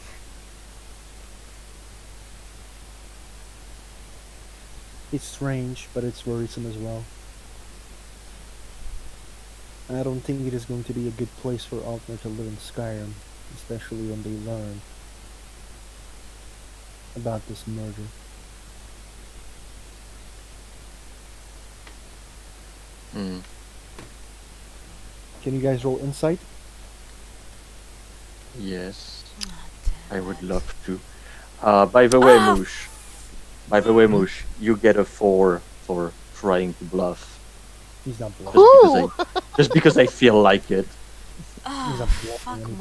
It's strange, but it's worrisome as well. I don't think it is going to be a good place for Altmer to live in Skyrim, especially when they learn about this murder. Hmm. Can you guys roll insight? Yes, Ah, I damn would it. love to. By the way, Ah, Moosh. By the way, Moosh, you get a 4 for trying to bluff. He's not Just bluffing. Ooh! just because I feel like it. Ah, not bluffing fuck anybody.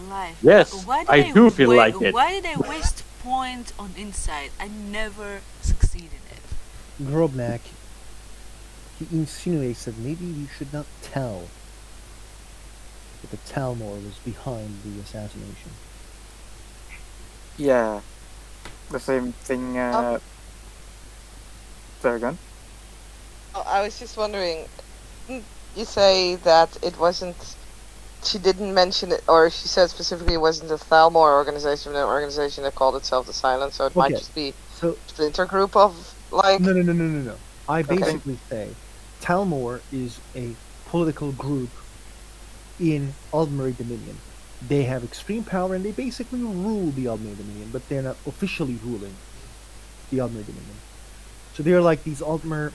my life. Yes, Why did I do feel like it. Why did I waste point on insight. I never succeed in it. Grobnak, he insinuates that maybe we should not tell that the Talmor was behind the assassination. Yeah, the same thing. Sorry, again. Oh, I was just wondering. Didn't you say that it wasn't? She didn't mention it, or she said specifically it wasn't a Thalmor organization, but an organization that called itself the Silent. So it might Okay, just be so a splinter group of like. no. I Okay. basically say Talmor is a political group in Aldmeri Dominion. They have extreme power and they basically rule the Aldmeri Dominion, but they're not officially ruling the Aldmeri Dominion. So they're like these Aldmer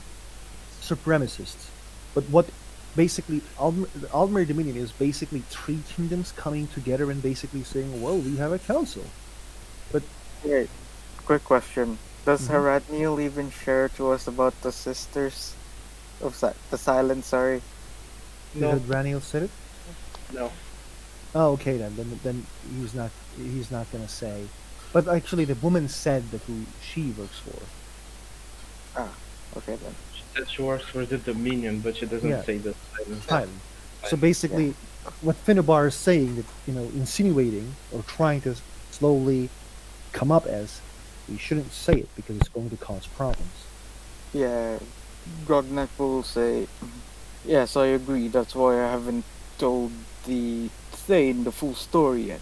supremacists. But what basically the Aldmeri Dominion is basically three kingdoms coming together and basically saying, well, we have a council. But Wait, quick question. Does Mhm. Haradniel even share to us about the sisters of the Silent? Sorry. you No, heard Raniel said it? no. Oh, okay then. Then he's not gonna say. But actually, the woman said that who she works for. Ah, okay then. She said she works for the Dominion, but she doesn't Yeah. say the Silent. Silent. So basically, what Finnebar is saying that insinuating or trying to slowly come up as, we shouldn't say it because it's going to cause problems. Yeah, Grognak will say, yes, I agree. That's why I haven't told the Thane the full story yet.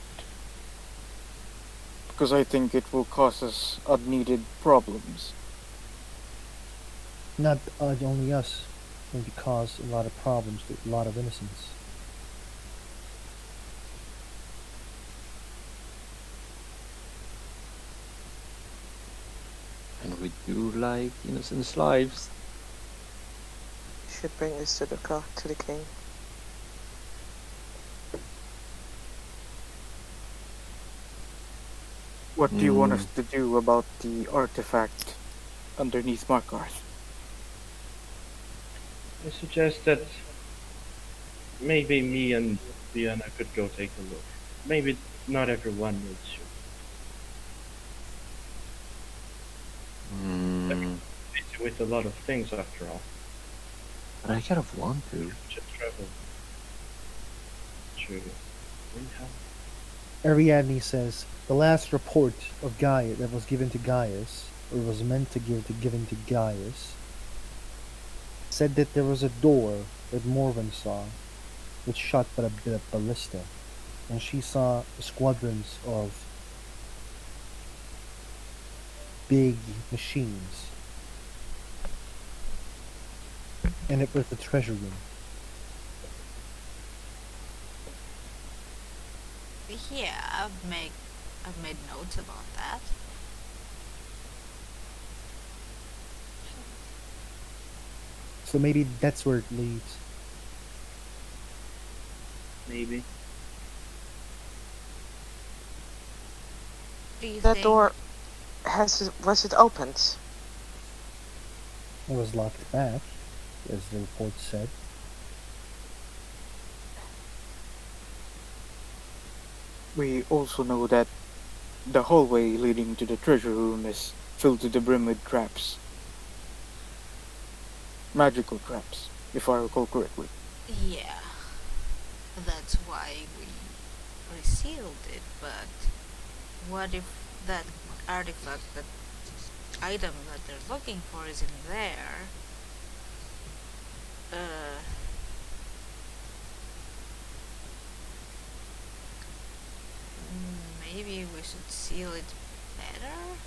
Because I think it will cause us unneeded problems. Not only us, it's going to cause a lot of problems to a lot of innocents. And we do like innocent lives. Should bring this to the king. What do you want us Mm. to do about the artifact underneath Markarth? I suggest that maybe me and Diana could go take a look. Maybe not everyone needs to. Mm. Busy with a lot of things after all. But I kind of want to. Just travel to Windhelm. Ariadne says the last report of Gaius that was given to Gaius, or was meant to given to Gaius, said that there was a door that Morven saw, which shot but a bit of ballista, and she saw squadrons of big machines, and it was the treasure room. Yeah, I've made notes about that. So maybe that's where it leads. Maybe. Do you That think door was it opened? It was locked back, as the report said. We also know that the hallway leading to the treasure room is filled to the brim with traps. Magical traps, if I recall correctly. Yeah, that's why we resealed it, but what if that artifact, that item that they're looking for is in there? Uh, maybe we should seal it better?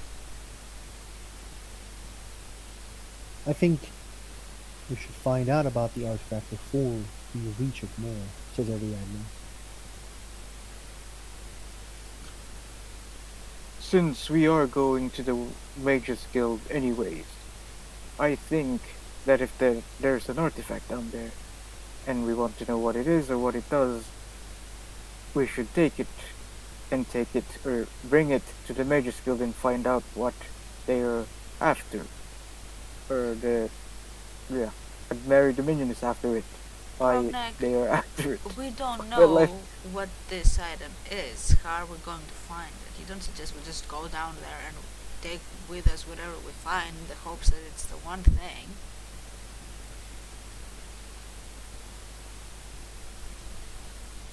I think we should find out about the artifact before we reach it more, says Ariadne. Since we are going to the Mages Guild anyways, I think that if there's an artifact down there, and we want to know what it is or what it does, we should take it and take it or bring it to the Mages Guild and find out what they're after. Or the Mary Dominion is after it. why Frogneck, they are after it. we don't Well, like, know what this item is. How are we going to find it? You don't suggest we just go down there and take with us whatever we find in the hopes that it's the one thing.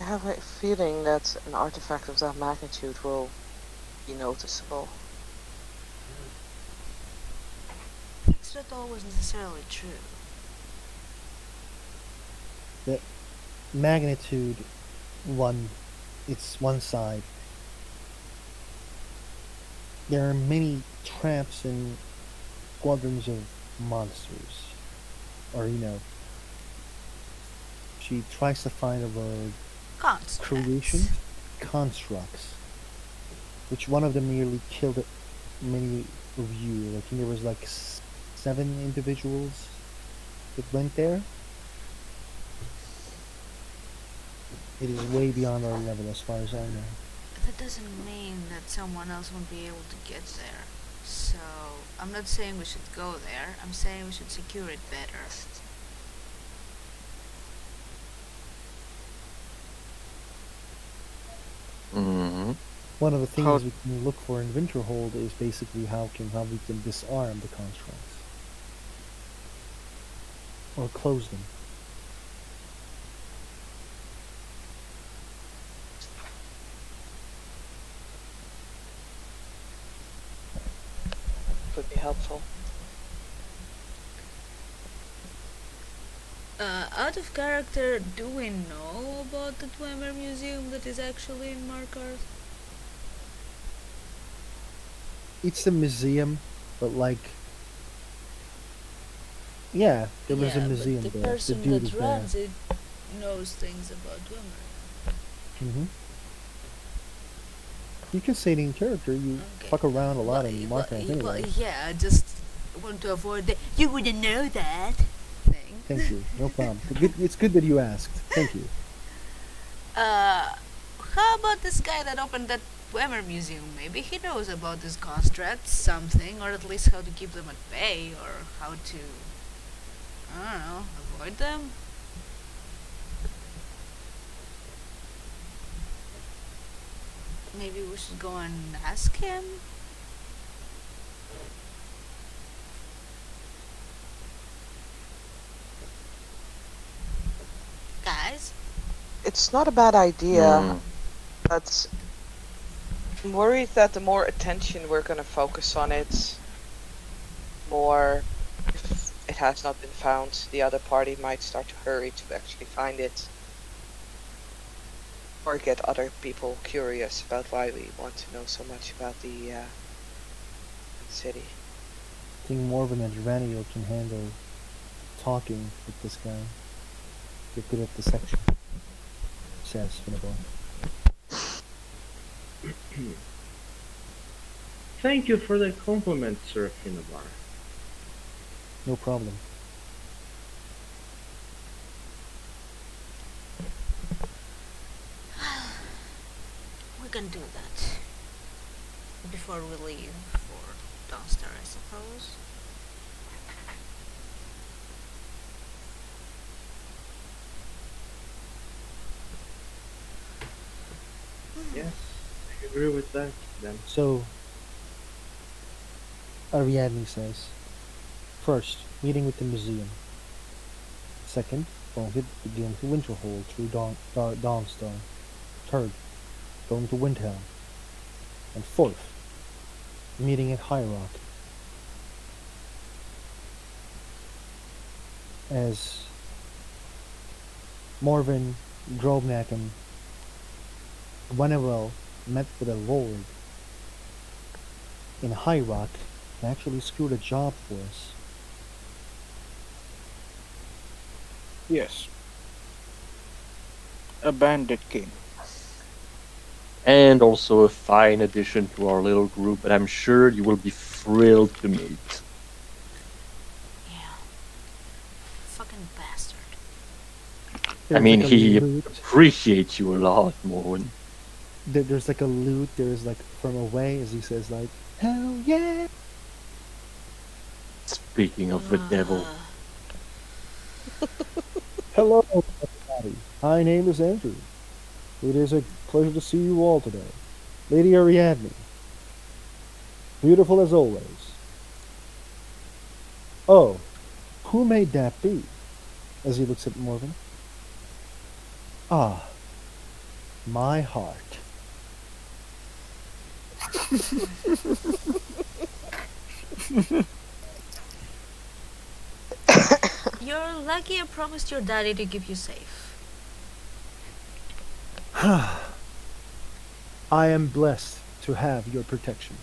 I have a feeling that an artifact of that magnitude will be noticeable. It's not always necessarily true. The magnitude one, it's one side. There are many traps and squadrons of monsters. Or, she tries to find a word. Constructs. Creation? Constructs. Which one of them nearly killed many of you. I think there was like 7 individuals that went there. It is way beyond our level as far as I know. That doesn't mean that someone else won't be able to get there. So, I'm not saying we should go there. I'm saying we should secure it better. Mm-hmm. One of the things How- we can look for in Winterhold is basically how we can disarm the constructs. Or close them. Could be helpful. Out of character, do we know about the Dwemer Museum that is actually in Markarth? It's a museum, but like... Yeah, there was a museum but the there. person dude that is there. runs it knows things about Dwemer. Mm-hmm. You can say it in character. You Okay. fuck around a lot Well, in well, Markarth well, anyway. yeah, I just want to avoid the "you wouldn't know that" thing. Thank you. No problem. It's good that you asked. Thank you. How about this guy that opened that Dwemer Museum? Maybe he knows about these constructs, something, or at least how to keep them at bay, or how to, I don't know, avoid them? Maybe we should go and ask him? Guys? It's not a bad idea, Mm. but I'm worried that the more attention we're gonna focus on it, more if it has not been found, the other party might start to hurry to actually find it. Or get other people curious about why we want to know so much about the city. I think Morven and Geranio can handle talking with this guy. They're good at deception, says Finnegan. Thank you for the compliment, Sir Finnebar. No problem. We can do that. Before we leave for downstairs, I suppose. Yes, I agree with that, then. So, Ariadne says, first, meeting with the museum. Second, going to begin to Winterhold through Dawnstar. Third, going to Windhelm. And fourth, meeting at High Rock. As Morven, Grobnak, and Gwenewell met with a lord in High Rock and actually screwed a job for us. Yes. A bandit king. And also a fine addition to our little group that I'm sure you will be thrilled to meet. Yeah. Fucking bastard. I mean, There's like a he loot. appreciates you a lot, Moen. There's like a loot. There's like from away, as he says, like, hell yeah! Speaking of the devil, Hello, everybody. My name is Andrew. It is a pleasure to see you all today. Lady Ariadne, beautiful as always. Oh, who may that be? As he looks at Morgan. Ah, my heart. You're lucky I promised your daddy to keep you safe. I am blessed to have your protection.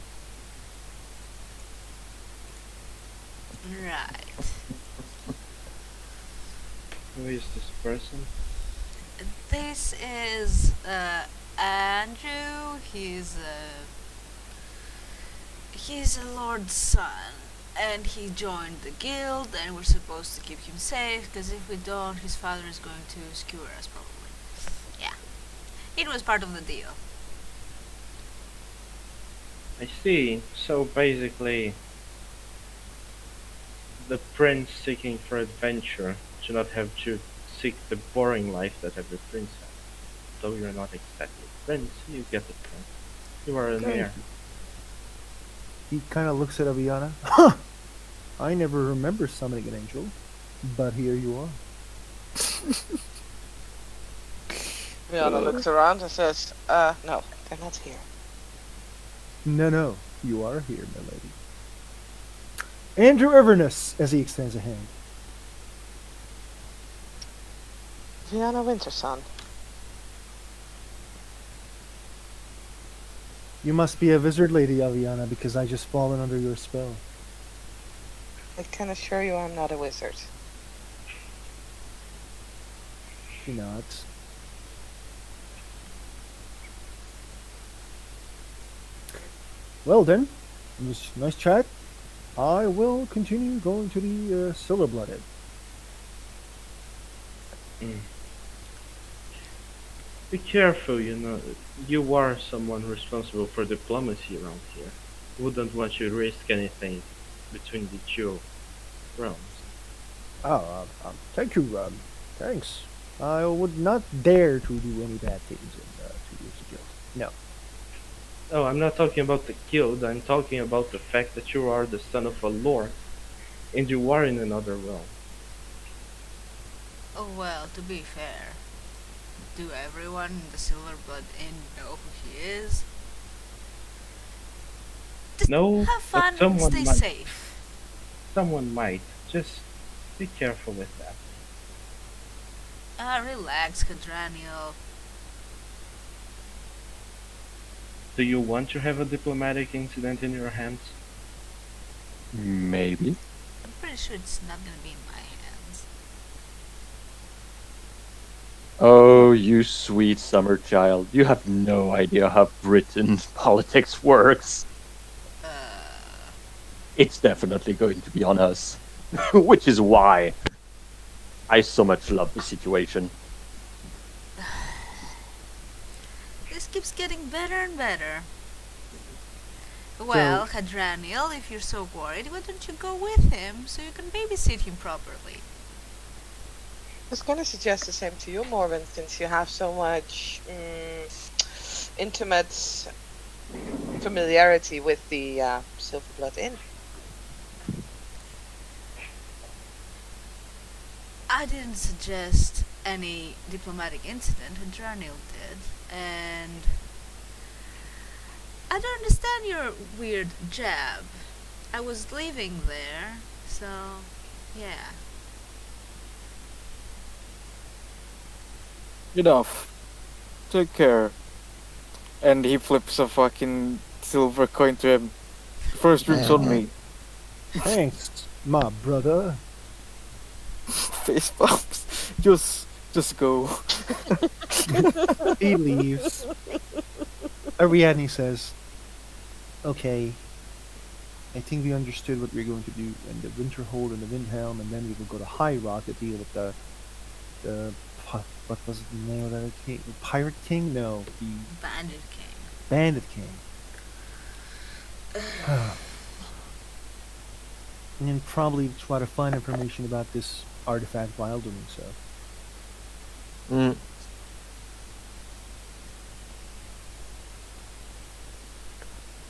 Right. Who is this person? This is Andrew. He's a lord's son, and he joined the guild, and we're supposed to keep him safe. Because if we don't, his father is going to skewer us probably. Yeah, it was part of the deal. I see. So basically, the prince seeking for adventure should not have to seek the boring life that every prince has. Though you're not exactly a prince, you get the point. You are an Thank heir. you. He kind of looks at Aviana. Huh! I never remember summoning an angel, but here you are. Rihanna looks around and says, no, they're not here. No, you are here, my lady. Andrew Everness, as he extends a hand. Rihanna Winterson. You must be a wizard, Lady Aviana, because I just fallen under your spell. I can assure you I'm not a wizard. She nods. Well then, it was a nice chat. I will continue going to the Silver Blooded. Mm. Be careful, you are someone responsible for diplomacy around here. Wouldn't want you to risk anything between the two realms. Oh, thank you. Thanks. I would not dare to do any bad things in 2 years ago. No. Oh, I'm not talking about the guild, I'm talking about the fact that you are the son of a lord, and you are in another realm. Oh well, to be fair, do everyone in the Silver Blood Inn know who he is? Just No, have but fun and someone stay might. safe. Someone might. Just be careful with that. Relax, Cadraniel. Do you want to have a diplomatic incident in your hands? Maybe. I'm pretty sure it's not gonna be in my hands. Oh, you sweet summer child. You have no idea how Britain politics works. Uh, It's definitely going to be on us. Which is why I so much love the situation. this keeps getting better and better. Well, Cadraniel, if you're so worried, why don't you go with him so you can babysit him properly? I was gonna suggest the same to you, Morven, since you have so much intimate familiarity with the Silver Blood Inn. I didn't suggest any diplomatic incident, Cadraniel did, and I don't understand your weird jab. I was leaving there, so yeah. Enough. Take care. And he flips a fucking silver coin to him. First drinks on me. Thanks, my brother. Face bumps. Just go. He leaves. Ariadne says, "Okay, I think we understood what we're going to do, and the Winterhold and the Windhelm, and then we will go to High Rock to deal with the what was the name of that king? The Pirate King? No, the Bandit King. Bandit King. And then probably try to find information about this artifact while doing so. Mm,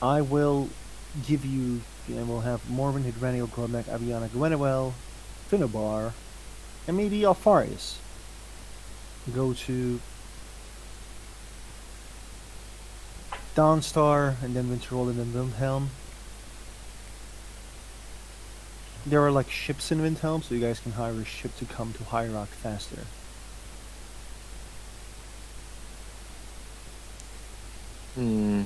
I will give you, and we'll have Morven, Hydraniel, Grodnak, Aviana, Gwenewell, Finnobar, and maybe Alfarius go to Dawnstar, and then Winterhold, and then Windhelm. There are like ships in Windhelm, so you guys can hire a ship to come to High Rock faster. hmm.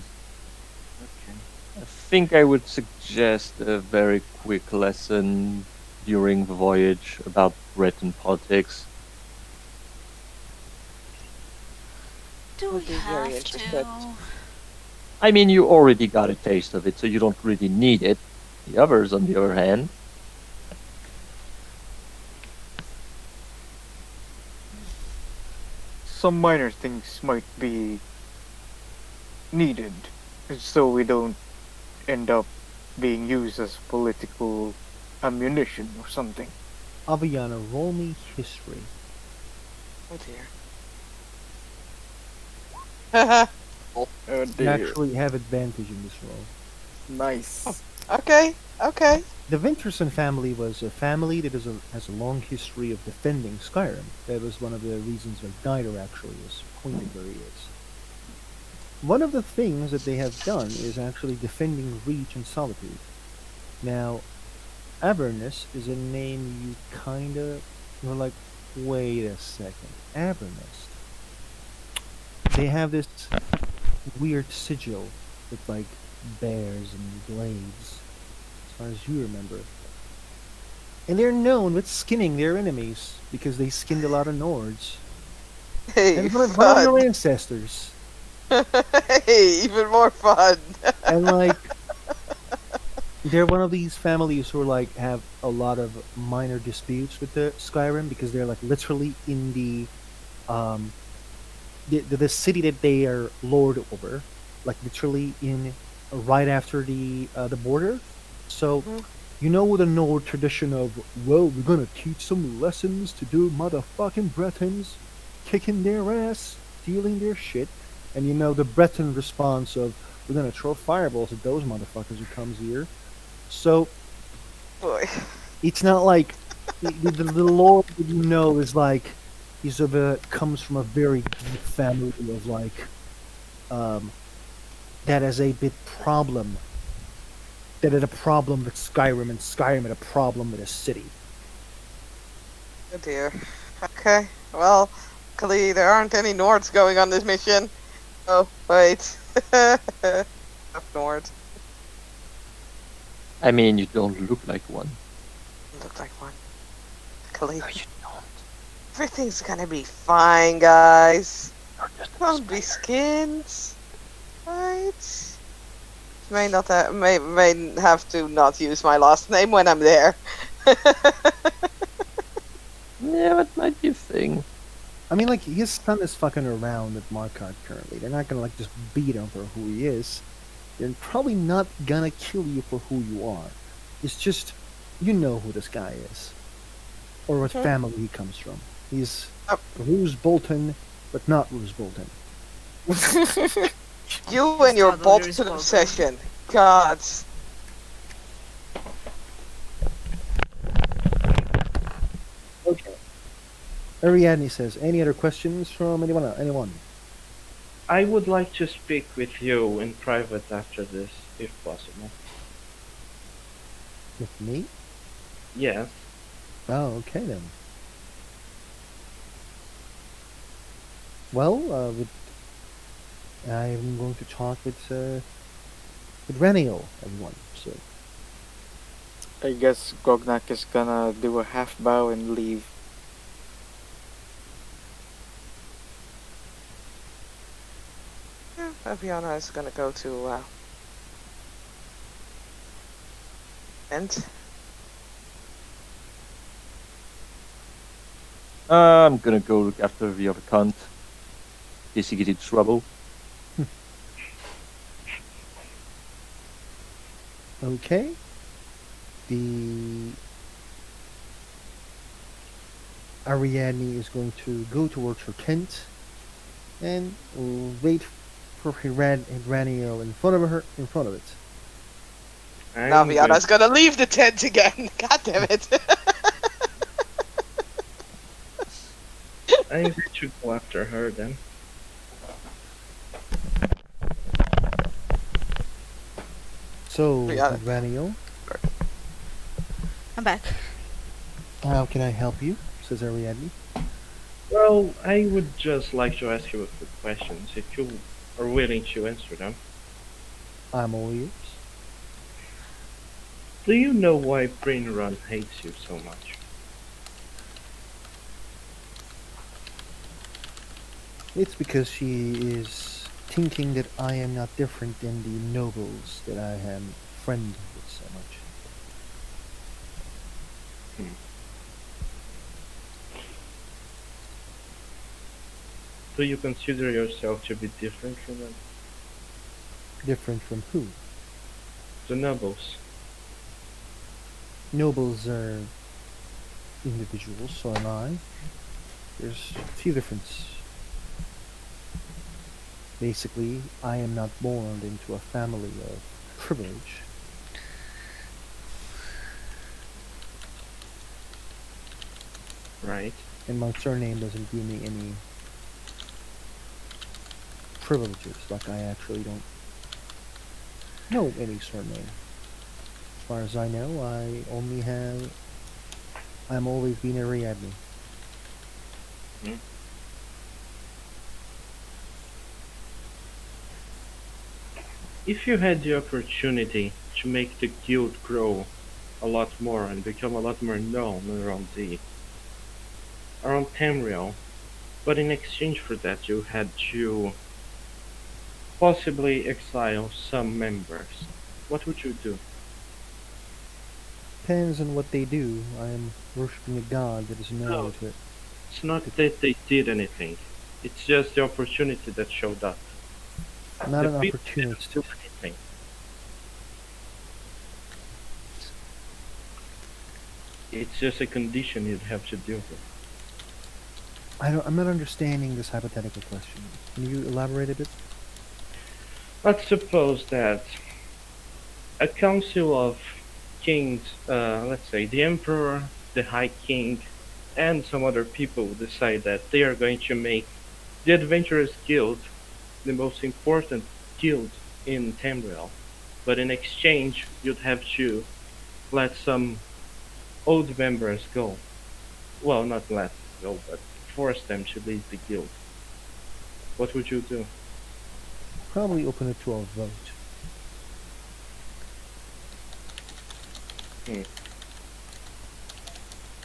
Okay. I think I would suggest a very quick lesson during the voyage about Breton politics. Do Would we be very have interested. to? I mean, you already got a taste of it, so you don't really need it. The others, on the other hand, Some minor things might be needed, so we don't end up being used as political ammunition or something. Aviana, roll me history. Oh dear. Oh You dear. actually have advantage in this roll. Nice. Okay, okay. The Winterson family was a family that has a long history of defending Skyrim. That was one of the reasons why Gnyder actually is pointed where he is. One of the things that they have done is actually defending Reach and Solitude. Now, Avernus is a name you kinda... You're like, wait a second. Avernus? They have this weird sigil with like bears and blades, as far as you remember. And they're known with skinning their enemies because they skinned a lot of Nords. Hey, And one of fun. your ancestors. Hey, even more fun. And like they're one of these families who are like have a lot of minor disputes with the Skyrim because they're like literally in um the city that they are lord over, like literally in right after the border. So Mhm. you know the Nord tradition of, well, we're gonna teach some lessons to do motherfucking Bretons, kicking their ass, stealing their shit, and you know the Breton response of, we're gonna throw fireballs at those motherfuckers who comes here. So Boy. it's not like the lord that you know is like he's of a comes from a very deep family of like um that has a big problem that had a problem with Skyrim and Skyrim had a problem with a city. Oh dear. Okay. Well, luckily there aren't any Nords going on this mission. Oh, wait. Enough Nord. I mean, you don't look like one. Look like one. Luckily. No, you don't. Everything's gonna be fine, guys. You're just a Don't be spider. skins. Right? May not may have to not use my last name when I'm there. Yeah, that might be a thing. I mean, like, his son is fucking around at Markarth currently. They're not gonna, like, just beat him for who he is. They're probably not gonna kill you for who you are. It's just, you know who this guy is. Or what Mhm. family he comes from. He's Oh. Roose Bolton, but not Roose Bolton. You and your Not all Bolton yours, Bolton. obsession. Gods. Okay. Ariadne says, any other questions from anyone? Anyone? I would like to speak with you in private after this, if possible. With me? Yes. Oh, okay then. Well, I'm going to talk with Reniel, everyone. So I guess Gognak is gonna do a half bow and leave. Yeah, Aviana is gonna go to and I'm gonna go look after the other cunt. In case he gets in trouble. okay. The Ariadne is going to go towards her tent and wait for Raniel in front of her, in front of it. Now I'm going. Viana's gonna leave the tent again. God damn it. I'm going to go after her then. So, Rihanna. Raniel, I'm back. how can I help you? Says Ariadne. Well, I would just like to ask you a few questions if you are willing to answer them. I'm all ears. Do you know why Run hates you so much? It's because she is thinking that I am not different than the nobles that I am friend with so much. Hmm. Do you consider yourself to be different from them? Different from who? The nobles. Nobles are individuals, so am I. There's a few differences. Basically, I am not born into a family of privilege. Right. And my surname doesn't give me any privileges, like I actually don't know any surname. As far as I know, I'm always been Ariadne. Hmm. If you had the opportunity to make the guild grow a lot more and become a lot more known around Tamriel, but in exchange for that you had to possibly exile some members, what would you do? Depends on what they do. I am worshipping a god that is No, known to it's not that they did anything. It's just the opportunity that showed up. not The an people opportunist. didn't do anything. It's just a condition you'd have to deal with. I'm not understanding this hypothetical question. Can you elaborate a bit? Let's suppose that a council of kings, let's say the emperor, the high king, and some other people decide that they are going to make the adventurous guild the most important guild in Tamriel. But in exchange, you'd have to let some old members go. Well, not let go, but force them to leave the guild. What would you do? Probably open it to a vote. Hmm.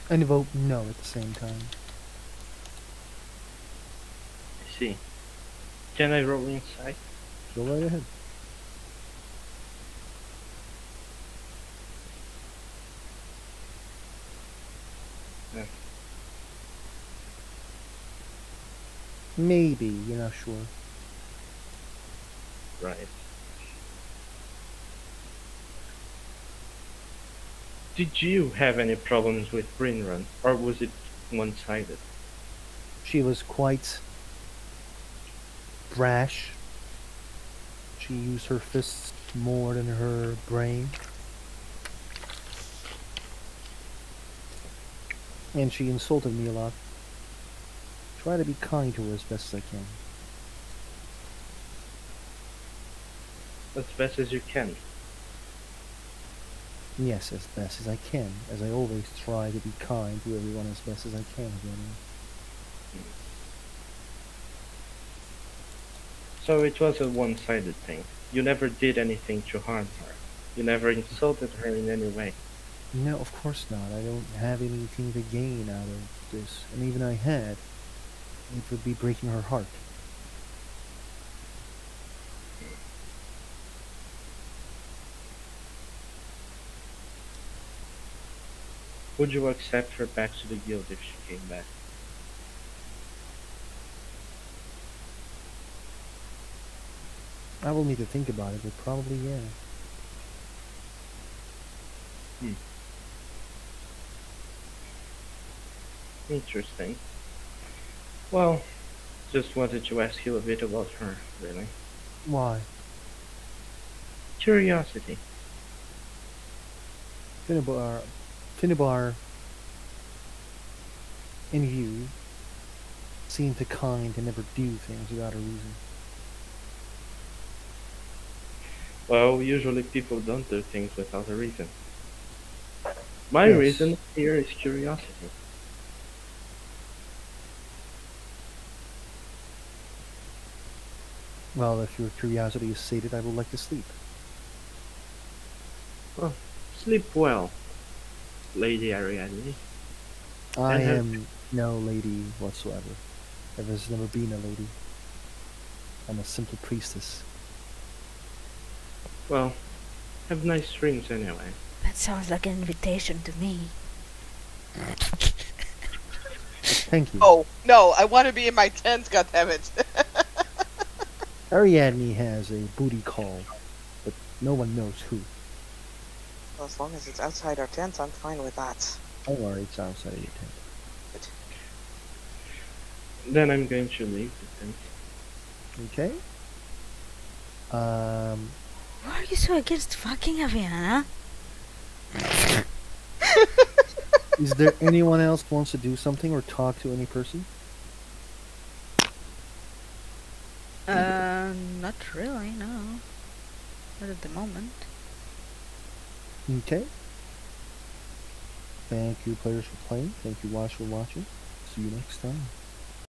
And vote no at the same time. I see. Can I roll insight? Go right ahead. Yeah. Maybe, you're not sure. Right. Did you have any problems with Brinrun, or was it one-sided? She was quite brash. She used her fists more than her brain. And she insulted me a lot. Try to be kind to her as best as I can. As best as you can. Yes, as best as I can, as I always try to be kind to everyone as best as I can. So it was a one-sided thing. You never did anything to harm her. You never insulted her in any way. No, of course not. I don't have anything to gain out of this. And even I had, it would be breaking her heart. Would you accept her back to the guild if she came back? I will need to think about it, but probably yeah. Hmm. Interesting. Well, just wanted to ask you a bit about her, really. Why? Curiosity. Finnebar, Finnebar and you seem to kind and never do things without a reason. Well, usually people don't do things without a reason. My Yes. reason here is curiosity. Well, if your curiosity is sated, I would like to sleep. Well, sleep well, Lady Ariadne, I and have am no lady whatsoever. There has never been a lady. I'm a simple priestess. well, have nice dreams anyway. That sounds like an invitation to me. Thank you. Oh no, I want to be in my tent. Goddammit! Ariadne has a booty call, but no one knows who. Well, as long as it's outside our tent, I'm fine with that. Don't worry, it's outside of your tent. Then I'm going to leave the tent. Okay? Why are you so against fucking Aviana? Is there anyone else who wants to do something or talk to any person? Not really, no. Not at the moment. Okay. Thank you, players, for playing. Thank you, watch, for watching. See you next time.